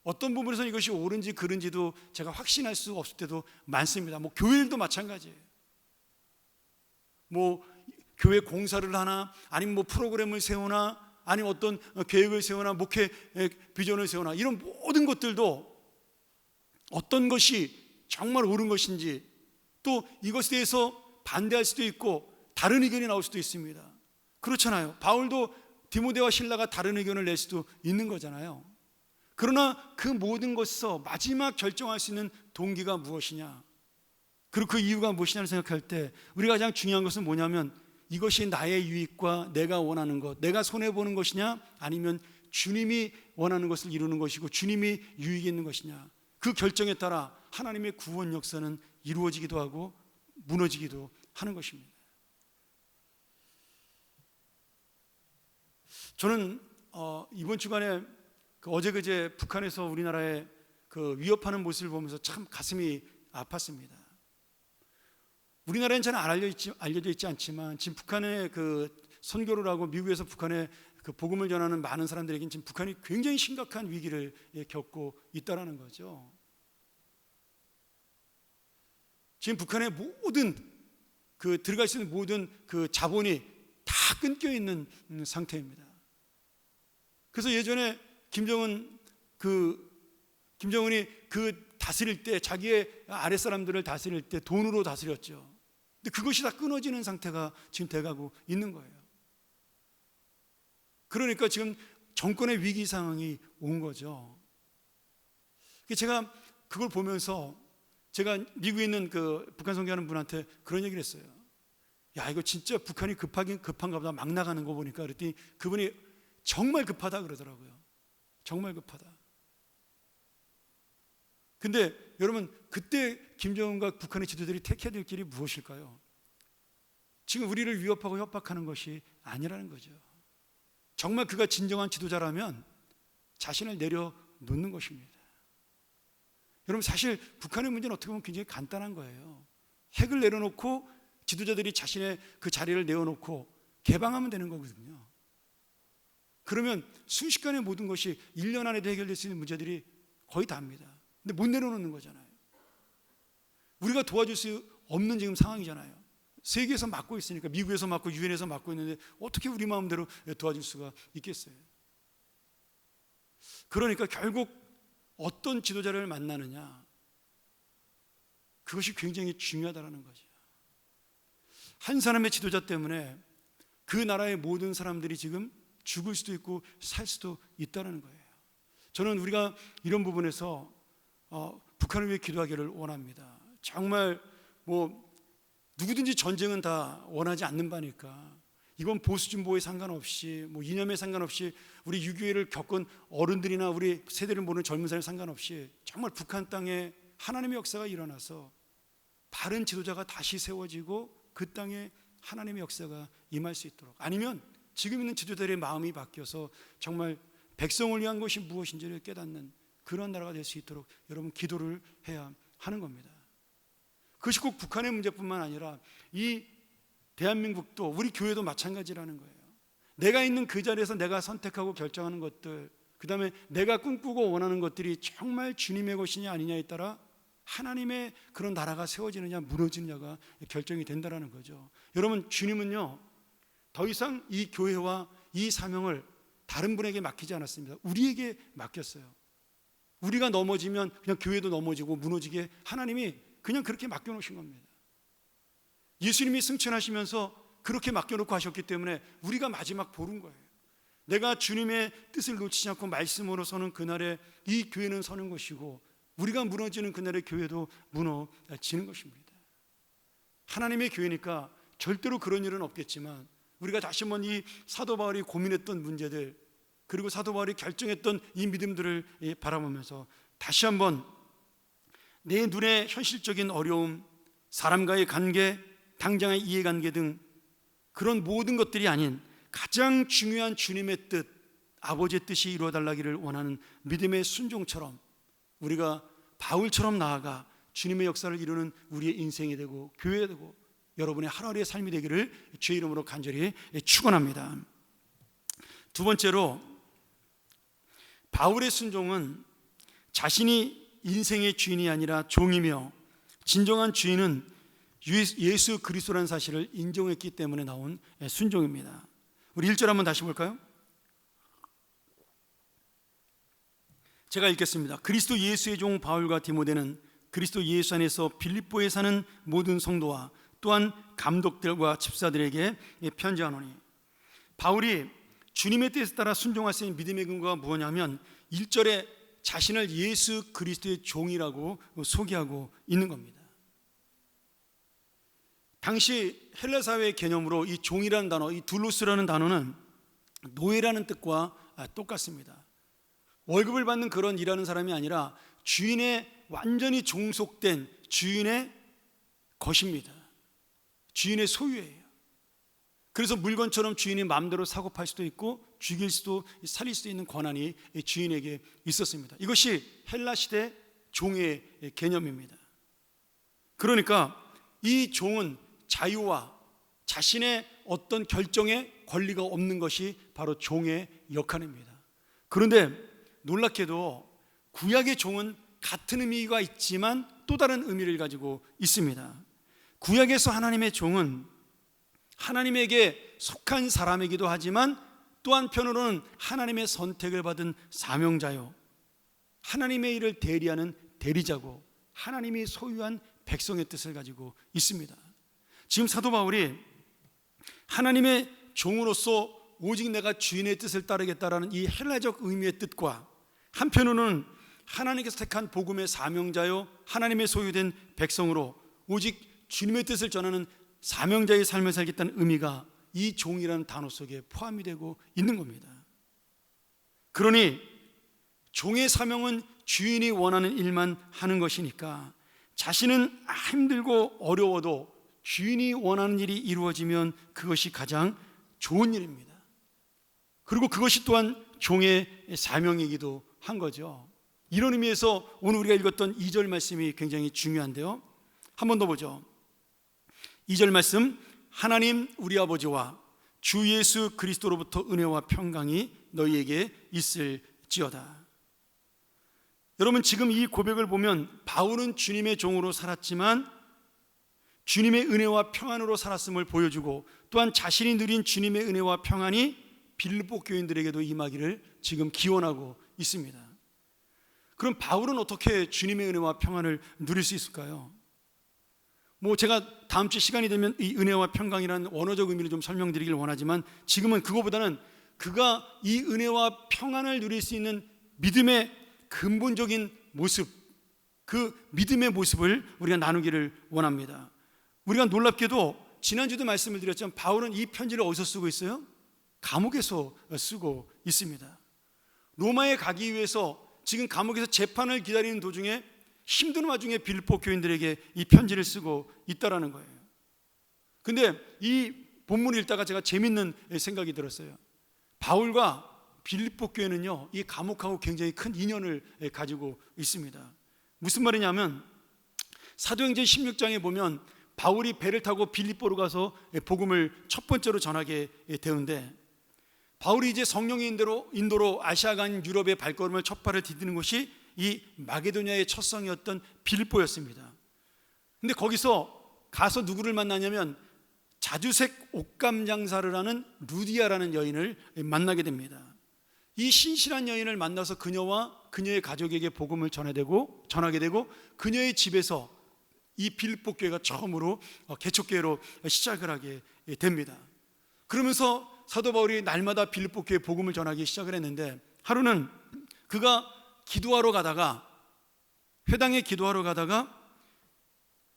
어떤 부분에서는 이것이 옳은지 그른지도 제가 확신할 수 없을 때도 많습니다. 교회 일도 마찬가지예요. 교회 공사를 하나, 아니면 프로그램을 세우나, 아니면 어떤 계획을 세우나, 목회 비전을 세우나, 이런 모든 것들도 어떤 것이 정말 옳은 것인지, 또 이것에 대해서 반대할 수도 있고 다른 의견이 나올 수도 있습니다. 그렇잖아요. 바울도 디모데와 실라가 다른 의견을 낼 수도 있는 거잖아요. 그러나 그 모든 것에서 마지막 결정할 수 있는 동기가 무엇이냐, 그리고 그 이유가 무엇이냐를 생각할 때 우리가 가장 중요한 것은 뭐냐면, 이것이 나의 유익과 내가 원하는 것, 내가 손해보는 것이냐, 아니면 주님이 원하는 것을 이루는 것이고 주님이 유익이 있는 것이냐, 그 결정에 따라 하나님의 구원 역사는 이루어지기도 하고 무너지기도 하는 것입니다. 저는 이번 주간에 어제 그제 북한에서 우리나라에 위협하는 모습을 보면서 참 가슴이 아팠습니다. 우리나라에는 잘 알려져 있지 않지만 지금 북한의 선교를 하고 미국에서 북한의 복음을 전하는 많은 사람들에게는 지금 북한이 굉장히 심각한 위기를 겪고 있다라는 거죠. 지금 북한의 모든 들어갈 수 있는 모든 자본이 다 끊겨 있는 상태입니다. 그래서 예전에 김정은이 다스릴 때, 자기의 아랫사람들을 다스릴 때 돈으로 다스렸죠. 근데 그것이 다 끊어지는 상태가 지금 돼가고 있는 거예요. 그러니까 지금 정권의 위기 상황이 온 거죠. 제가 그걸 보면서 제가 미국에 있는 북한 선교하는 분한테 그런 얘기를 했어요. 야, 이거 진짜 북한이 급한가 보다, 막 나가는 거 보니까. 그랬더니 그분이 정말 급하다 그러더라고요. 정말 급하다. 근데 여러분, 그때 김정은과 북한의 지도자들이 택해야 될 길이 무엇일까요? 지금 우리를 위협하고 협박하는 것이 아니라는 거죠. 정말 그가 진정한 지도자라면 자신을 내려놓는 것입니다. 여러분, 사실 북한의 문제는 어떻게 보면 굉장히 간단한 거예요. 핵을 내려놓고 지도자들이 자신의 그 자리를 내어놓고 개방하면 되는 거거든요. 그러면 순식간에 모든 것이 1년 안에도 해결될 수 있는 문제들이 거의 다입니다. 근데 못 내려놓는 거잖아요. 우리가 도와줄 수 없는 지금 상황이잖아요. 세계에서 막고 있으니까, 미국에서 막고 유엔에서 막고 있는데 어떻게 우리 마음대로 도와줄 수가 있겠어요? 그러니까 결국 어떤 지도자를 만나느냐, 그것이 굉장히 중요하다는 거죠. 한 사람의 지도자 때문에 그 나라의 모든 사람들이 지금 죽을 수도 있고 살 수도 있다는 거예요. 저는 우리가 이런 부분에서 북한을 위해 기도하기를 원합니다. 정말 누구든지 전쟁은 다 원하지 않는 바니까, 이건 보수 진보에 상관없이, 이념에 상관없이, 우리 6.25를 겪은 어른들이나 우리 세대를 모르는 젊은 사람에 상관없이 정말 북한 땅에 하나님의 역사가 일어나서 바른 지도자가 다시 세워지고 그 땅에 하나님의 역사가 임할 수 있도록, 아니면 지금 있는 지도자들의 마음이 바뀌어서 정말 백성을 위한 것이 무엇인지를 깨닫는 그런 나라가 될 수 있도록 여러분 기도를 해야 하는 겁니다. 그것이 꼭 북한의 문제뿐만 아니라 이 대한민국도, 우리 교회도 마찬가지라는 거예요. 내가 있는 그 자리에서 내가 선택하고 결정하는 것들, 그 다음에 내가 꿈꾸고 원하는 것들이 정말 주님의 것이냐 아니냐에 따라 하나님의 그런 나라가 세워지느냐 무너지느냐가 결정이 된다는 거죠. 여러분, 주님은요 더 이상 이 교회와 이 사명을 다른 분에게 맡기지 않았습니다. 우리에게 맡겼어요. 우리가 넘어지면 그냥 교회도 넘어지고 무너지게 하나님이 그냥 그렇게 맡겨놓으신 겁니다. 예수님이 승천하시면서 그렇게 맡겨놓고 하셨기 때문에 우리가 마지막 보는 거예요. 내가 주님의 뜻을 놓치지 않고 말씀으로 서는 그날에 이 교회는 서는 것이고, 우리가 무너지는 그날의 교회도 무너지는 것입니다. 하나님의 교회니까 절대로 그런 일은 없겠지만, 우리가 다시 한번 이 사도 바울이 고민했던 문제들, 그리고 사도 바울이 결정했던 이 믿음들을 바라보면서 다시 한번 내 눈에 현실적인 어려움, 사람과의 관계, 당장의 이해관계 등 그런 모든 것들이 아닌 가장 중요한 주님의 뜻, 아버지의 뜻이 이루어달라기를 원하는 믿음의 순종처럼 우리가 바울처럼 나아가 주님의 역사를 이루는 우리의 인생이 되고 교회가 되고 여러분의 하루하루의 삶이 되기를 주의 이름으로 간절히 축원합니다. 두 번째로, 바울의 순종은 자신이 인생의 주인이 아니라 종이며 진정한 주인은 예수 그리스도라는 사실을 인정했기 때문에 나온 순종입니다. 우리 1절 한번 다시 볼까요? 제가 읽겠습니다. 그리스도 예수의 종 바울과 디모데는 그리스도 예수 안에서 빌립보에 사는 모든 성도와 또한 감독들과 집사들에게 편지하노니. 바울이 주님의 뜻에 따라 순종할 수 있는 믿음의 근거가 무엇냐면 1절에 자신을 예수 그리스도의 종이라고 소개하고 있는 겁니다. 당시 헬라 사회의 개념으로 이 종이라는 단어, 이 둘로스라는 단어는 노예라는 뜻과 똑같습니다. 월급을 받는 그런 일하는 사람이 아니라 주인의 완전히 종속된 주인의 것입니다. 주인의 소유예요. 그래서 물건처럼 주인이 마음대로 사고 팔 수도 있고 죽일 수도 살릴 수도 있는 권한이 주인에게 있었습니다. 이것이 헬라 시대 종의 개념입니다. 그러니까 이 종은 자유와 자신의 어떤 결정에 권리가 없는 것이 바로 종의 역할입니다. 그런데 놀랍게도 구약의 종은 같은 의미가 있지만 또 다른 의미를 가지고 있습니다. 구약에서 하나님의 종은 하나님에게 속한 사람이기도 하지만 또 한편으로는 하나님의 선택을 받은 사명자요, 하나님의 일을 대리하는 대리자고 하나님이 소유한 백성의 뜻을 가지고 있습니다. 지금 사도 바울이 하나님의 종으로서 오직 내가 주인의 뜻을 따르겠다라는 이 헬라적 의미의 뜻과 한편으로는 하나님께서 택한 복음의 사명자요 하나님의 소유된 백성으로 오직 주님의 뜻을 전하는 사명자의 삶을 살겠다는 의미가 이 종이라는 단어 속에 포함이 되고 있는 겁니다. 그러니 종의 사명은 주인이 원하는 일만 하는 것이니까 자신은 힘들고 어려워도 주인이 원하는 일이 이루어지면 그것이 가장 좋은 일입니다. 그리고 그것이 또한 종의 사명이기도 한 거죠. 이런 의미에서 오늘 우리가 읽었던 2절 말씀이 굉장히 중요한데요. 한 번 더 보죠. 2절 말씀, 하나님 우리 아버지와 주 예수 그리스도로부터 은혜와 평강이 너희에게 있을지어다. 여러분, 지금 이 고백을 보면 바울은 주님의 종으로 살았지만 주님의 은혜와 평안으로 살았음을 보여주고, 또한 자신이 누린 주님의 은혜와 평안이 빌립보 교인들에게도 임하기를 지금 기원하고 있습니다. 그럼 바울은 어떻게 주님의 은혜와 평안을 누릴 수 있을까요? 제가 다음 주 시간이 되면 이 은혜와 평강이라는 원어적 의미를 좀 설명드리길 원하지만, 지금은 그거보다는 그가 이 은혜와 평안을 누릴 수 있는 믿음의 근본적인 모습, 그 믿음의 모습을 우리가 나누기를 원합니다. 우리가 놀랍게도 지난주도 말씀을 드렸지만 바울은 이 편지를 어디서 쓰고 있어요? 감옥에서 쓰고 있습니다. 로마에 가기 위해서 지금 감옥에서 재판을 기다리는 도중에 힘든 와중에 빌립보 교인들에게 이 편지를 쓰고 있다라는 거예요. 근데 이 본문을 읽다가 제가 재밌는 생각이 들었어요. 바울과 빌립보 교회는요, 이 감옥하고 굉장히 큰 인연을 가지고 있습니다. 무슨 말이냐면 사도행전 16장에 보면 바울이 배를 타고 빌립보로 가서 복음을 첫 번째로 전하게 되는데, 바울이 이제 성령의 인도로 아시아가 아닌 유럽의 발걸음을 첫 발을 디디는 곳이 이 마게도냐의 첫 성이었던 빌립보였습니다. 근데 거기서 가서 누구를 만나냐면 자주색 옷감 장사를 하는 루디아라는 여인을 만나게 됩니다. 이 신실한 여인을 만나서 그녀와 그녀의 가족에게 복음을 전하게 되고 그녀의 집에서 이 빌립보 교회가 처음으로 개척교회로 시작을 하게 됩니다. 그러면서 사도 바울이 날마다 빌립보 교회 복음을 전하기 시작을 했는데, 하루는 그가 기도하러 가다가, 회당에 기도하러 가다가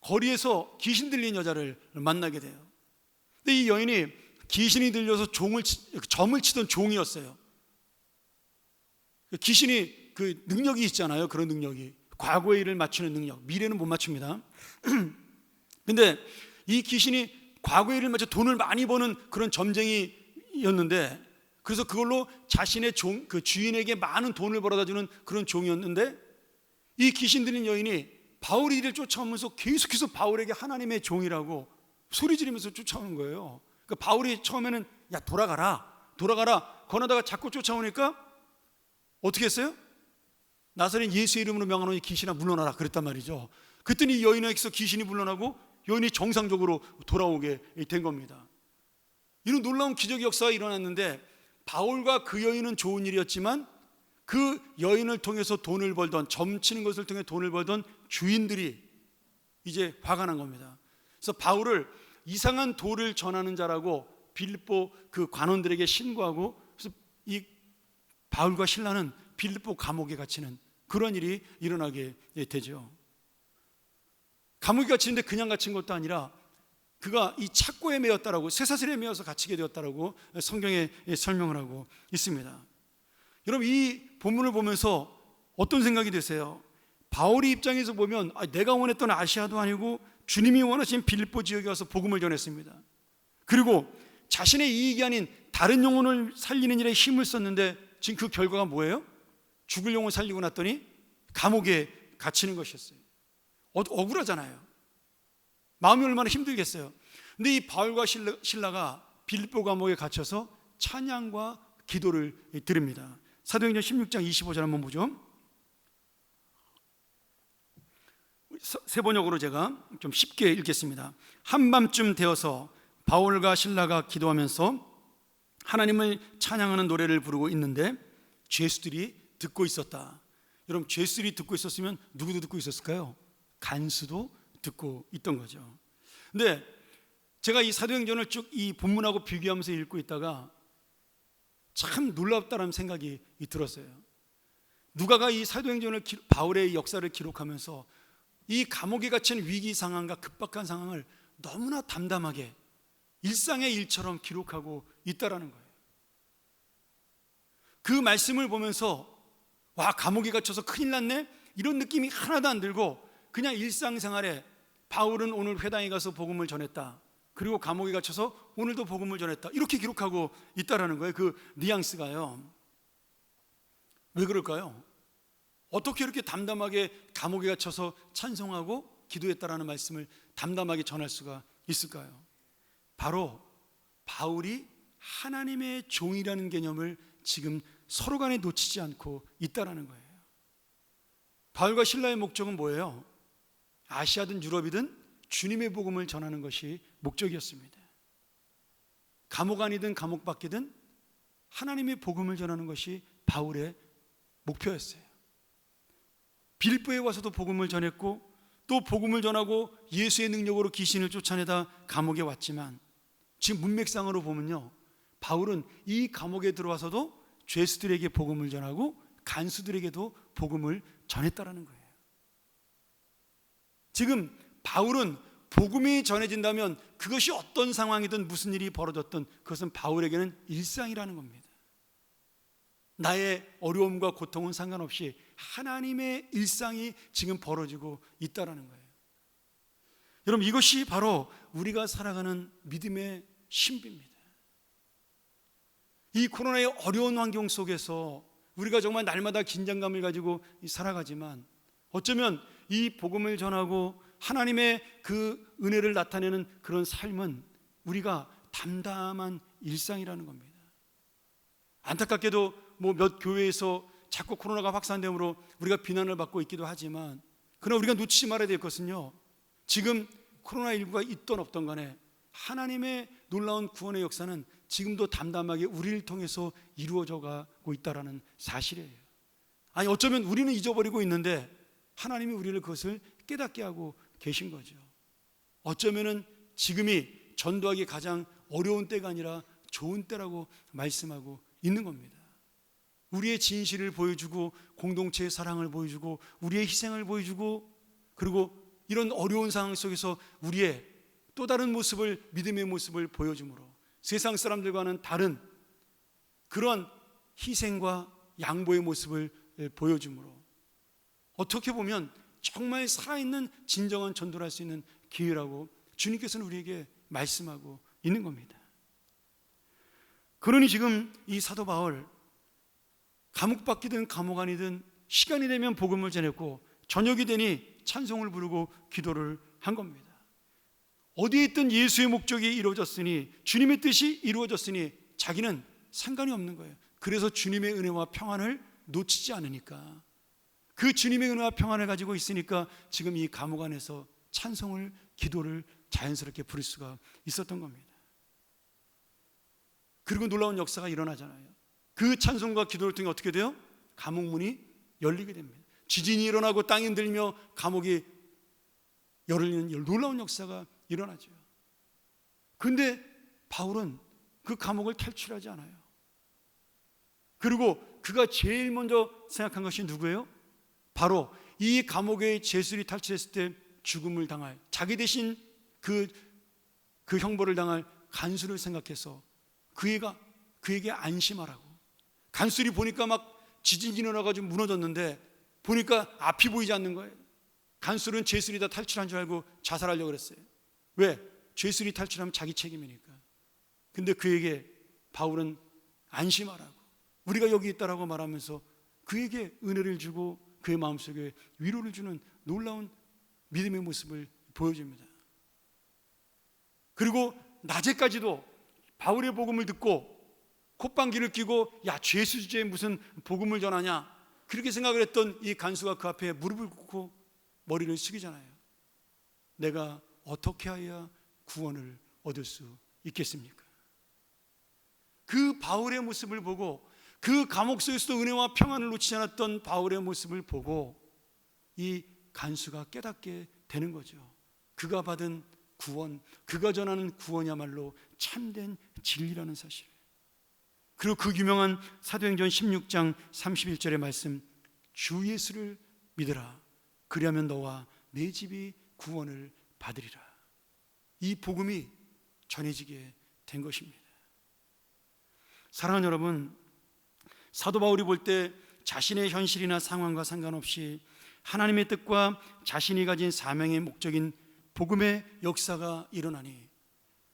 거리에서 귀신 들린 여자를 만나게 돼요. 근데 이 여인이 귀신이 들려서 점을 치던 종이었어요. 귀신이 그 능력이 있잖아요. 그런 능력이, 과거의 일을 맞추는 능력, 미래는 못 맞춥니다. 근데 이 귀신이 과거의 일을 맞춰 돈을 많이 버는 그런 점쟁이였는데, 그래서 그걸로 자신의 그 주인에게 많은 돈을 벌어다 주는 그런 종이었는데, 이 귀신 들린 여인이 바울이 이를 쫓아오면서 계속해서 바울에게 하나님의 종이라고 소리 지르면서 쫓아오는 거예요. 그러니까 바울이 처음에는 야 돌아가라 권하다가 자꾸 쫓아오니까 어떻게 했어요? 나사렛 예수의 이름으로 명하노니 귀신아 물러나라 그랬단 말이죠. 그랬더니 이 여인에게서 귀신이 물러나고 여인이 정상적으로 돌아오게 된 겁니다. 이런 놀라운 기적의 역사가 일어났는데, 바울과 그 여인은 좋은 일이었지만 그 여인을 통해서 돈을 벌던, 점치는 것을 통해 돈을 벌던 주인들이 이제 화가 난 겁니다. 그래서 바울을 이상한 도를 전하는 자라고 빌립보 그 관원들에게 신고하고, 그래서 이 바울과 실라는 빌립보 감옥에 갇히는 그런 일이 일어나게 되죠. 감옥에 갇히는데 그냥 갇힌 것도 아니라 그가 이 착고에 매였다라고, 쇠사슬에 매여서 갇히게 되었다라고 성경에 설명을 하고 있습니다. 여러분, 이 본문을 보면서 어떤 생각이 드세요? 바울이 입장에서 보면 내가 원했던 아시아도 아니고 주님이 원하신 빌립보 지역에 와서 복음을 전했습니다. 그리고 자신의 이익이 아닌 다른 영혼을 살리는 일에 힘을 썼는데 지금 그 결과가 뭐예요? 죽을 영혼 살리고 났더니 감옥에 갇히는 것이었어요. 억울하잖아요. 마음이 얼마나 힘들겠어요. 근데 이 바울과 실라가 빌립보 감옥에 갇혀서 찬양과 기도를 드립니다. 사도행전 16장 25절 한번 보죠. 세 번역으로 제가 좀 쉽게 읽겠습니다. 한밤쯤 되어서 바울과 실라가 기도하면서 하나님을 찬양하는 노래를 부르고 있는데 죄수들이 듣고 있었다. 여러분, 죄수들이 듣고 있었으면 누구도 듣고 있었을까요? 간수도 듣고 있던 거죠. 근데 제가 이 사도행전을 쭉 이 본문하고 비교하면서 읽고 있다가 참 놀랍다라는 생각이 들었어요. 누가가 이 사도행전을 바울의 역사를 기록하면서 이 감옥에 갇힌 위기 상황과 급박한 상황을 너무나 담담하게 일상의 일처럼 기록하고 있다라는 거예요. 그 말씀을 보면서 와, 감옥에 갇혀서 큰일 났네, 이런 느낌이 하나도 안 들고 그냥 일상생활에 바울은 오늘 회당에 가서 복음을 전했다, 그리고 감옥에 갇혀서 오늘도 복음을 전했다, 이렇게 기록하고 있다라는 거예요. 그 뉘앙스가요. 왜 그럴까요? 어떻게 이렇게 담담하게 감옥에 갇혀서 찬송하고 기도했다라는 말씀을 담담하게 전할 수가 있을까요? 바로 바울이 하나님의 종이라는 개념을 지금 서로 간에 놓치지 않고 있다라는 거예요. 바울과 실라의 목적은 뭐예요? 아시아든 유럽이든 주님의 복음을 전하는 것이 목적이었습니다. 감옥 안이든 감옥 밖이든 하나님의 복음을 전하는 것이 바울의 목표였어요. 빌립보에 와서도 복음을 전했고, 또 복음을 전하고 예수의 능력으로 귀신을 쫓아내다 감옥에 왔지만, 지금 문맥상으로 보면요, 바울은 이 감옥에 들어와서도 죄수들에게 복음을 전하고 간수들에게도 복음을 전했다라는 거예요. 지금 바울은 복음이 전해진다면 그것이 어떤 상황이든 무슨 일이 벌어졌든 그것은 바울에게는 일상이라는 겁니다. 나의 어려움과 고통은 상관없이 하나님의 일상이 지금 벌어지고 있다는 거예요. 여러분, 이것이 바로 우리가 살아가는 믿음의 신비입니다. 이 코로나의 어려운 환경 속에서 우리가 정말 날마다 긴장감을 가지고 살아가지만, 어쩌면 이 복음을 전하고 하나님의 그 은혜를 나타내는 그런 삶은 우리가 담담한 일상이라는 겁니다. 안타깝게도 몇 교회에서 자꾸 코로나가 확산됨으로 우리가 비난을 받고 있기도 하지만, 그러나 우리가 놓치지 말아야 될 것은요, 지금 코로나19가 있던 없던 간에 하나님의 놀라운 구원의 역사는 지금도 담담하게 우리를 통해서 이루어져 가고 있다는 사실이에요. 아니, 어쩌면 우리는 잊어버리고 있는데 하나님이 우리를 그것을 깨닫게 하고 계신 거죠. 어쩌면은 지금이 전도하기 가장 어려운 때가 아니라 좋은 때라고 말씀하고 있는 겁니다. 우리의 진실을 보여주고 공동체의 사랑을 보여주고 우리의 희생을 보여주고, 그리고 이런 어려운 상황 속에서 우리의 또 다른 모습을, 믿음의 모습을 보여주므로 세상 사람들과는 다른 그런 희생과 양보의 모습을 보여주므로 어떻게 보면 정말 살아있는 진정한 전도를 할 수 있는 기회라고 주님께서는 우리에게 말씀하고 있는 겁니다. 그러니 지금 이 사도 바울, 감옥 밖이든 감옥 안이든 시간이 되면 복음을 전했고, 저녁이 되니 찬송을 부르고 기도를 한 겁니다. 어디에 있든 예수의 목적이 이루어졌으니, 주님의 뜻이 이루어졌으니 자기는 상관이 없는 거예요. 그래서 주님의 은혜와 평안을 놓치지 않으니까, 그 주님의 은혜와 평안을 가지고 있으니까 지금 이 감옥 안에서 찬송을, 기도를 자연스럽게 부를 수가 있었던 겁니다. 그리고 놀라운 역사가 일어나잖아요. 그 찬송과 기도를 통해 어떻게 돼요? 감옥문이 열리게 됩니다. 지진이 일어나고 땅이 흔들리며 감옥이 열리는 놀라운 역사가 일어나죠. 그런데 바울은 그 감옥을 탈출하지 않아요. 그리고 그가 제일 먼저 생각한 것이 누구예요? 바로 이 감옥의 죄수들이 탈출했을 때 죽음을 당할, 자기 대신 그 형벌을 당할 간수를 생각해서 그에게 안심하라고. 간수들이 보니까 막 지진이 일어나가지고 무너졌는데 보니까 앞이 보이지 않는 거예요. 간수는 죄수들이 다 탈출한 줄 알고 자살하려고 그랬어요. 왜? 죄수들이 탈출하면 자기 책임이니까. 근데 그에게 바울은 안심하라고, 우리가 여기 있다라고 말하면서 그에게 은혜를 주고 그의 마음속에 위로를 주는 놀라운 믿음의 모습을 보여줍니다. 그리고 낮에까지도 바울의 복음을 듣고 콧방귀를 뀌고, 야, 죄수 주제에 무슨 복음을 전하냐, 그렇게 생각을 했던 이 간수가 그 앞에 무릎을 꿇고 머리를 숙이잖아요. 내가 어떻게 해야 구원을 얻을 수 있겠습니까? 그 바울의 모습을 보고, 그 감옥 속에서도 은혜와 평안을 놓치지 않았던 바울의 모습을 보고 이 간수가 깨닫게 되는 거죠. 그가 받은 구원, 그가 전하는 구원이야말로 참된 진리라는 사실. 그리고 그 유명한 사도행전 16장 31절의 말씀, 주 예수를 믿으라, 그리하면 너와 내 집이 구원을 받으리라. 이 복음이 전해지게 된 것입니다. 사랑하는 여러분, 사도 바울이 볼 때 자신의 현실이나 상황과 상관없이 하나님의 뜻과 자신이 가진 사명의 목적인 복음의 역사가 일어나니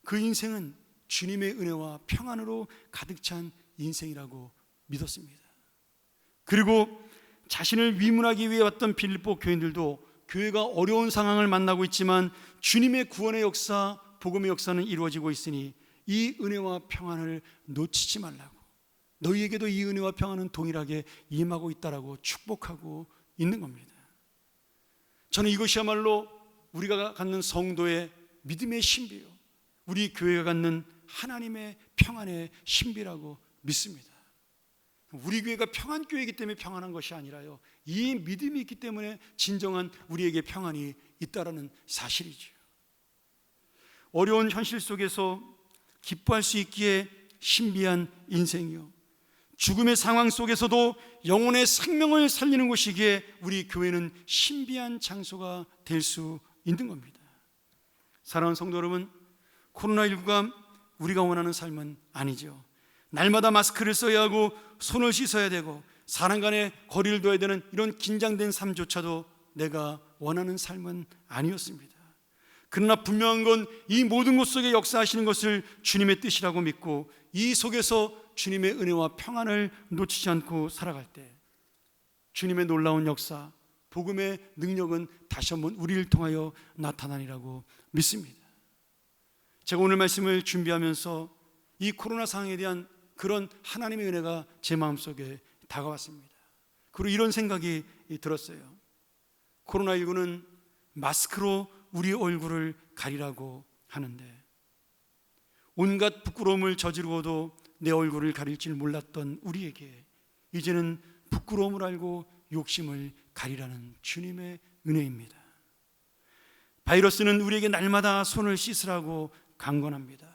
그 인생은 주님의 은혜와 평안으로 가득 찬 인생이라고 믿었습니다. 그리고 자신을 위문하기 위해 왔던 빌립보 교인들도 교회가 어려운 상황을 만나고 있지만 주님의 구원의 역사, 복음의 역사는 이루어지고 있으니 이 은혜와 평안을 놓치지 말라고, 너희에게도 이 은혜와 평안은 동일하게 임하고 있다라고 축복하고 있는 겁니다. 저는 이것이야말로 우리가 갖는 성도의 믿음의 신비요, 우리 교회가 갖는 하나님의 평안의 신비라고 믿습니다. 우리 교회가 평안교회이기 때문에 평안한 것이 아니라요, 이 믿음이 있기 때문에 진정한 우리에게 평안이 있다라는 사실이죠. 어려운 현실 속에서 기뻐할 수 있기에 신비한 인생이요, 죽음의 상황 속에서도 영혼의 생명을 살리는 곳이기에 우리 교회는 신비한 장소가 될 수 있는 겁니다. 사랑하는 성도 여러분, 코로나19가 우리가 원하는 삶은 아니죠. 날마다 마스크를 써야 하고 손을 씻어야 되고 사람 간의 거리를 둬야 되는 이런 긴장된 삶조차도 내가 원하는 삶은 아니었습니다. 그러나 분명한 건 이 모든 것 속에 역사하시는 것을 주님의 뜻이라고 믿고 이 속에서 주님의 은혜와 평안을 놓치지 않고 살아갈 때 주님의 놀라운 역사, 복음의 능력은 다시 한번 우리를 통하여 나타나리라고 믿습니다. 제가 오늘 말씀을 준비하면서 이 코로나 상황에 대한 그런 하나님의 은혜가 제 마음속에 다가왔습니다. 그리고 이런 생각이 들었어요. 코로나19는 마스크로 우리 얼굴을 가리라고 하는데 온갖 부끄러움을 저지르고도 내 얼굴을 가릴 줄 몰랐던 우리에게 이제는 부끄러움을 알고 욕심을 가리라는 주님의 은혜입니다. 바이러스는 우리에게 날마다 손을 씻으라고 강권합니다.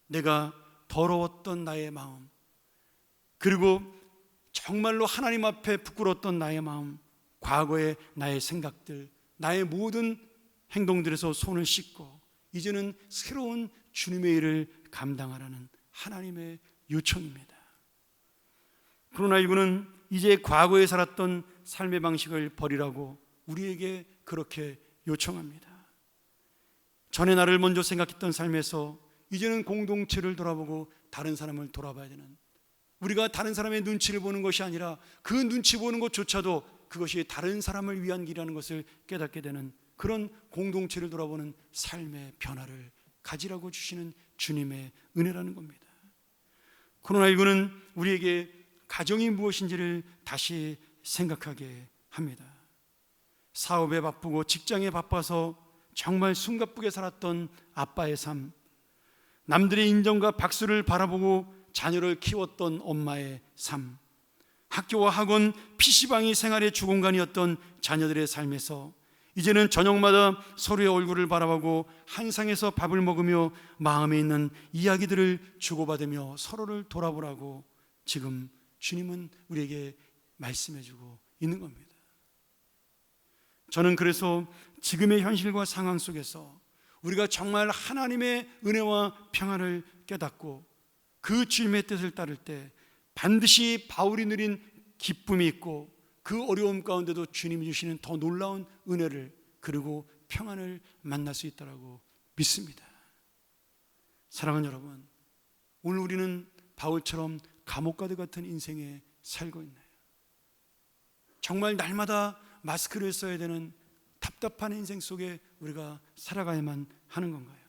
내가 더러웠던 나의 마음, 그리고 정말로 하나님 앞에 부끄러웠던 나의 마음, 과거의 나의 생각들, 나의 모든 행동들에서 손을 씻고 이제는 새로운 주님의 일을 감당하라는 하나님의 요청입니다. 코로나19는 이제 과거에 살았던 삶의 방식을 버리라고 우리에게 그렇게 요청합니다. 전에 나를 먼저 생각했던 삶에서 이제는 공동체를 돌아보고 다른 사람을 돌아봐야 되는, 우리가 다른 사람의 눈치를 보는 것이 아니라 그 눈치 보는 것조차도 그것이 다른 사람을 위한 길이라는 것을 깨닫게 되는 그런 공동체를 돌아보는 삶의 변화를 가지라고 주시는 주님의 은혜라는 겁니다. 코로나19는 우리에게 가정이 무엇인지를 다시 생각하게 합니다. 사업에 바쁘고 직장에 바빠서 정말 숨가쁘게 살았던 아빠의 삶, 남들의 인정과 박수를 바라보고 자녀를 키웠던 엄마의 삶, 학교와 학원, PC방이 생활의 주공간이었던 자녀들의 삶에서 이제는 저녁마다 서로의 얼굴을 바라보고 한 상에서 밥을 먹으며 마음에 있는 이야기들을 주고받으며 서로를 돌아보라고 지금 주님은 우리에게 말씀해주고 있는 겁니다. 저는 그래서 지금의 현실과 상황 속에서 우리가 정말 하나님의 은혜와 평안을 깨닫고 그 주님의 뜻을 따를 때 반드시 바울이 누린 기쁨이 있고 그 어려움 가운데도 주님이 주시는 더 놀라운 은혜를 그리고 평안을 만날 수 있다고 믿습니다. 사랑하는 여러분, 오늘 우리는 바울처럼 감옥가드 같은 인생에 살고 있나요? 정말 날마다 마스크를 써야 되는 답답한 인생 속에 우리가 살아가야만 하는 건가요?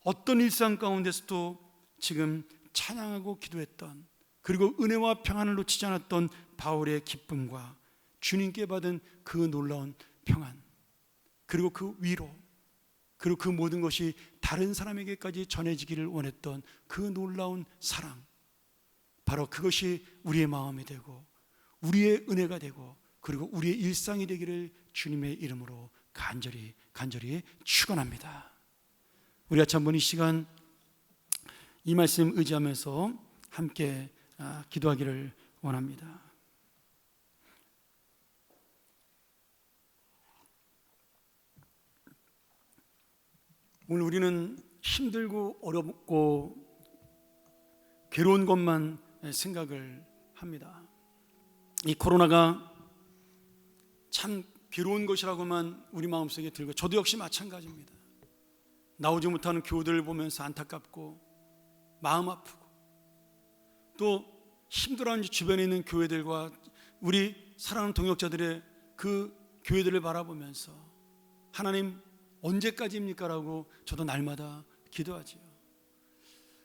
어떤 일상 가운데서도 지금 찬양하고 기도했던, 그리고 은혜와 평안을 놓치지 않았던 바울의 기쁨과 주님께 받은 그 놀라운 평안, 그리고 그 위로, 그리고 그 모든 것이 다른 사람에게까지 전해지기를 원했던 그 놀라운 사랑, 바로 그것이 우리의 마음이 되고 우리의 은혜가 되고 그리고 우리의 일상이 되기를 주님의 이름으로 간절히 축원합니다. 우리 같이 한번 이 시간 이 말씀 의지하면서 함께 기도하기를 원합니다. 오늘 우리는 힘들고 어렵고 괴로운 것만 생각을 합니다. 이 코로나가 참 괴로운 것이라고만 우리 마음속에 들고, 저도 역시 마찬가지입니다. 나오지 못하는 교우들을 보면서 안타깝고 마음 아프고, 또 힘들어하는 주변에 있는 교회들과 우리 사랑하는 동역자들의 그 교회들을 바라보면서 하나님 언제까지입니까? 라고 저도 날마다 기도하지요.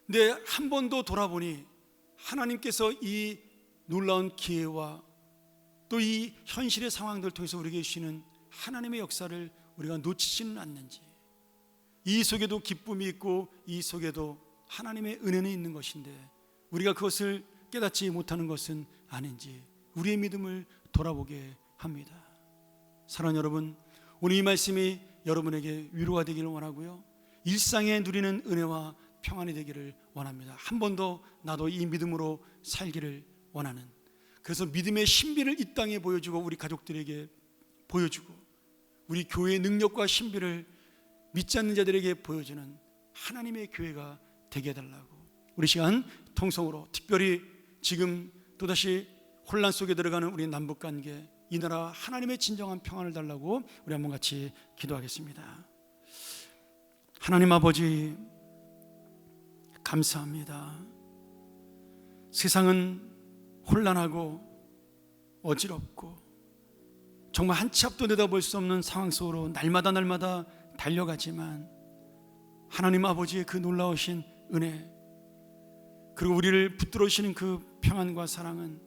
근데 한 번 더 돌아보니 하나님께서 이 놀라운 기회와 또 이 현실의 상황들을 통해서 우리에게 주시는 하나님의 역사를 우리가 놓치지는 않는지, 이 속에도 기쁨이 있고 이 속에도 하나님의 은혜는 있는 것인데 우리가 그것을 깨닫지 못하는 것은 아닌지 우리의 믿음을 돌아보게 합니다. 사랑하는 여러분, 오늘 이 말씀이 여러분에게 위로가 되기를 원하고요, 일상에 누리는 은혜와 평안이 되기를 원합니다. 한 번 더 나도 이 믿음으로 살기를 원하는, 그래서 믿음의 신비를 이 땅에 보여주고 우리 가족들에게 보여주고 우리 교회의 능력과 신비를 믿지 않는 자들에게 보여주는 하나님의 교회가 되게 해달라고, 우리 시간 통성으로 특별히 지금 또다시 혼란 속에 들어가는 우리 남북관계, 이 나라 하나님의 진정한 평안을 달라고 우리 한번 같이 기도하겠습니다. 하나님 아버지, 감사합니다. 세상은 혼란하고 어지럽고 정말 한 치 앞도 내다볼 수 없는 상황 속으로 날마다 달려가지만 하나님 아버지의 그 놀라우신 은혜, 그리고 우리를 붙들어주시는 그 평안과 사랑은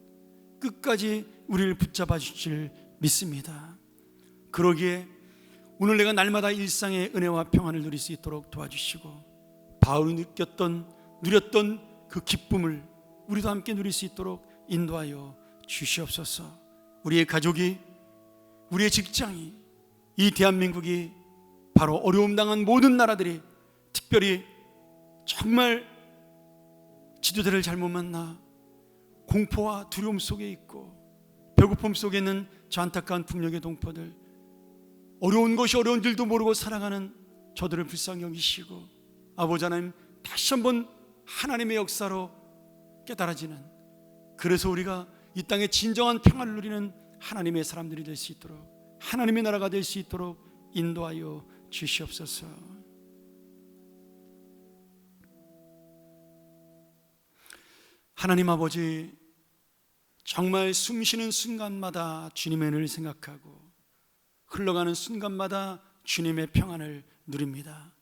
끝까지 우리를 붙잡아 주실 믿습니다. 그러기에 오늘 내가 날마다 일상의 은혜와 평안을 누릴 수 있도록 도와주시고 바울이 누렸던 그 기쁨을 우리도 함께 누릴 수 있도록 인도하여 주시옵소서. 우리의 가족이, 우리의 직장이, 이 대한민국이 바로 어려움 당한 모든 나라들이 특별히 정말 지도자를 잘못 만나 공포와 두려움 속에 있고 배고픔 속에 있는 저 안타까운 북녘의 동포들, 어려운 것이 어려운 줄도 모르고 살아가는 저들을 불쌍히 여기시고 아버지 하나님, 다시 한번 하나님의 역사로 깨달아지는, 그래서 우리가 이 땅에 진정한 평안을 누리는 하나님의 사람들이 될 수 있도록, 하나님의 나라가 될 수 있도록 인도하여 주시옵소서. 하나님 아버지, 정말 숨쉬는 순간마다 주님의 은혜를 생각하고 흘러가는 순간마다 주님의 평안을 누립니다.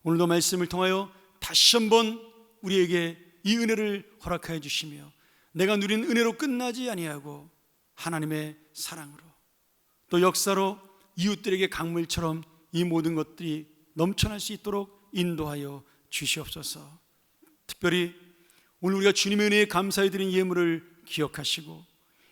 오늘도 말씀을 통하여 다시 한번 우리에게 이 은혜를 허락하여 주시며 내가 누린 은혜로 끝나지 아니하고 하나님의 사랑으로 또 역사로 이웃들에게 강물처럼 이 모든 것들이 넘쳐날 수 있도록 인도하여 주시옵소서. 특별히 오늘 우리가 주님의 은혜에 감사해 드린 예물을 기억하시고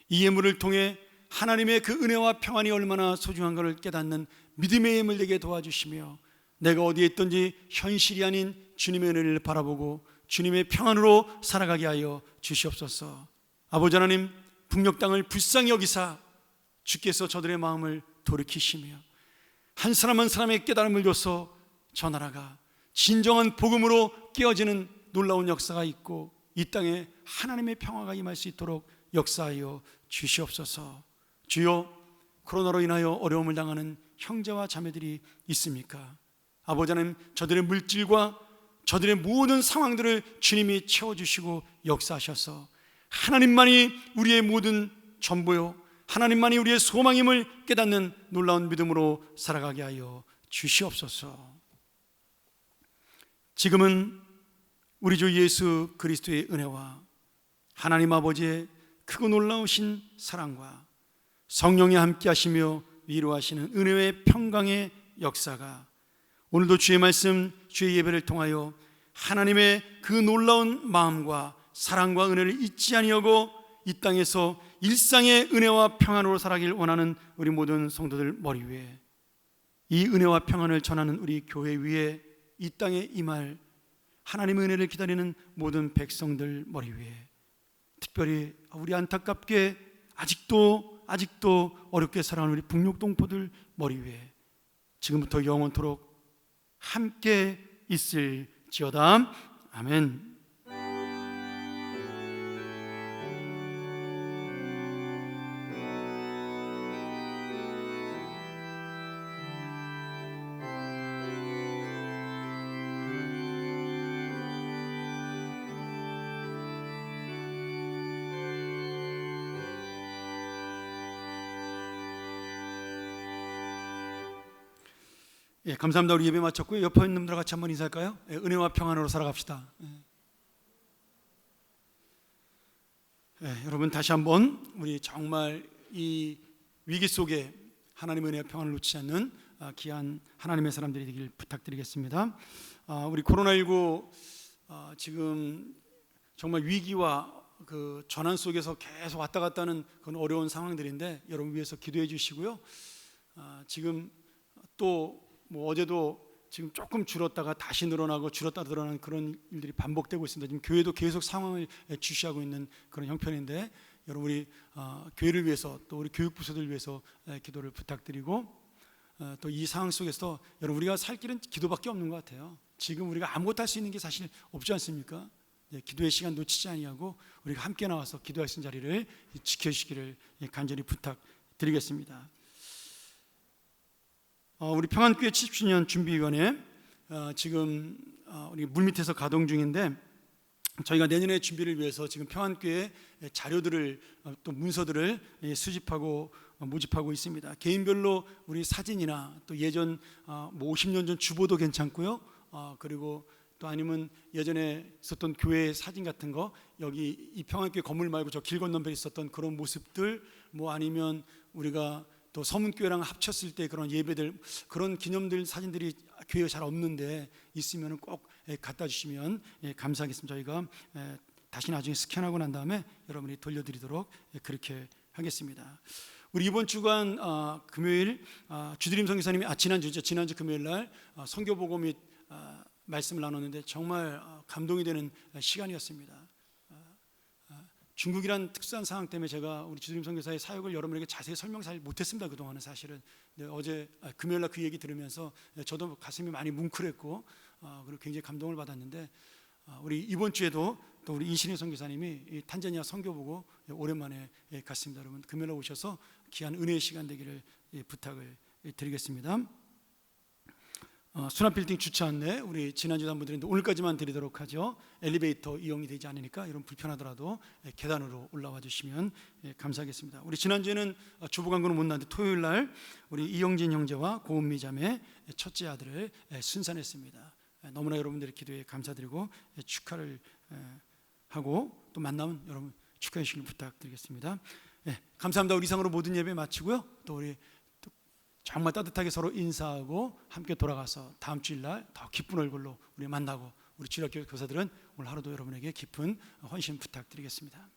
이 예물을 통해 하나님의 그 은혜와 평안이 얼마나 소중한 것을 깨닫는 믿음의 예물 되게 도와주시며 내가 어디에 있든지 현실이 아닌 주님의 은혜를 바라보고 주님의 평안으로 살아가게 하여 주시옵소서. 아버지 하나님, 북녘 땅을 불쌍히 여기사 주께서 저들의 마음을 돌이키시며 한 사람 한 사람의 깨달음을 줘서 저 나라가 진정한 복음으로 깨어지는 놀라운 역사가 있고 이 땅에 하나님의 평화가 임할 수 있도록 역사하여 주시옵소서. 주여, 코로나로 인하여 어려움을 당하는 형제와 자매들이 있습니까? 아버지 하나님, 저들의 물질과 저들의 모든 상황들을 주님이 채워주시고 역사하셔서 하나님만이 우리의 모든 전부요, 하나님만이 우리의 소망임을 깨닫는 놀라운 믿음으로 살아가게 하여 주시옵소서. 지금은 우리 주 예수 그리스도의 은혜와 하나님 아버지의 크고 놀라우신 사랑과 성령이 함께 하시며 위로하시는 은혜의 평강의 역사가 오늘도 주의 말씀, 주의 예배를 통하여 하나님의 그 놀라운 마음과 사랑과 은혜를 잊지 아니하고 이 땅에서 일상의 은혜와 평안으로 살아가길 원하는 우리 모든 성도들 머리 위에, 이 은혜와 평안을 전하는 우리 교회 위에, 이 땅에 임할 하나님의 은혜를 기다리는 모든 백성들 머리 위에, 특별히 우리 안타깝게 아직도 어렵게 살아가는 우리 북녘 동포들 머리 위에 지금부터 영원토록 함께 있을지어다. 아멘. 예, 감사합니다. 우리 예배 마쳤고요. 옆에 있는 분들 같이 한번 인사할까요? 예, 은혜와 평안으로 살아갑시다. 여러분 다시 한번 우리 정말 이 위기 속에 하나님의 은혜와 평안을 놓치지 않는 귀한 하나님의 사람들이 되길 부탁드리겠습니다. 우리 코로나19 지금 정말 위기와 그 전환 속에서 계속 왔다 갔다 하는 그런 어려운 상황들인데 여러분 위해서 기도해 주시고요. 지금 또 뭐 어제도 지금 조금 줄었다가 다시 늘어나고 줄었다 늘어나는 그런 일들이 반복되고 있습니다. 지금 교회도 계속 상황을 주시하고 있는 그런 형편인데 여러분 우리 교회를 위해서 또 우리 교육 부서들 위해서 기도를 부탁드리고 또 이 상황 속에서 여러분 우리가 살 길은 기도밖에 없는 것 같아요. 지금 우리가 아무것도 할 수 있는 게 사실 없지 않습니까? 기도의 시간 놓치지 아니하고 우리가 함께 나와서 기도할 수 있는 자리를 지켜주시기를 간절히 부탁드리겠습니다. 우리 평안교회 70주년 준비위원회 지금 우리 물밑에서 가동 중인데 저희가 내년의 준비를 위해서 지금 평안교회 자료들을 또 문서들을 수집하고 모집하고 있습니다. 개인별로 우리 사진이나 또 예전 뭐 50년 전 주보도 괜찮고요. 그리고 또 아니면 예전에 있었던 교회 사진 같은 거 여기 이 평안교회 건물 말고 저 길 건너편에 있었던 그런 모습들 뭐 아니면 우리가 또 서문교회랑 합쳤을 때 그런 예배들 그런 기념들 사진들이 교회에 잘 없는데 있으면 꼭 갖다 주시면 감사하겠습니다. 저희가 다시 나중에 스캔하고 난 다음에 여러분이 돌려드리도록 그렇게 하겠습니다. 우리 이번 주간 금요일 주드림 선교사님이 지난주 금요일 날 선교보고 및 말씀을 나눴는데 정말 감동이 되는 시간이었습니다. 중국이란 특수한 상황 때문에 제가 우리 주드림 선교사의 사역을 여러분에게 자세히 설명 잘 못했습니다. 그동안은 사실은. 어제 금요일날 그 얘기 들으면서 저도 가슴이 많이 뭉클했고 그리고 굉장히 감동을 받았는데 우리 이번 주에도 또 우리 이신희 선교사님이 탄자니아 선교 보고 오랜만에 갔습니다. 여러분 금요일에 오셔서 귀한 은혜의 시간 되기를 부탁을 드리겠습니다. 수납빌딩 주차 안내 우리 지난주에 한번 드렸는데 오늘까지만 드리도록 하죠. 엘리베이터 이용이 되지 않으니까 여러분 불편하더라도 계단으로 올라와 주시면 감사하겠습니다. 우리 지난주에는 주보 광고는 못 나왔는데 토요일 날 우리 이영진 형제와 고은미 자매 첫째 아들을 순산했습니다. 너무나 여러분들의 기도에 감사드리고 축하를 하고 또 만나면 여러분 축하해 주시길 부탁드리겠습니다. 감사합니다. 우리 이상으로 모든 예배 마치고요. 또 우리 정말 따뜻하게 서로 인사하고 함께 돌아가서 다음 주일날 더 기쁜 얼굴로 우리 만나고 우리 주일학교 교사들은 오늘 하루도 여러분에게 깊은 헌신 부탁드리겠습니다.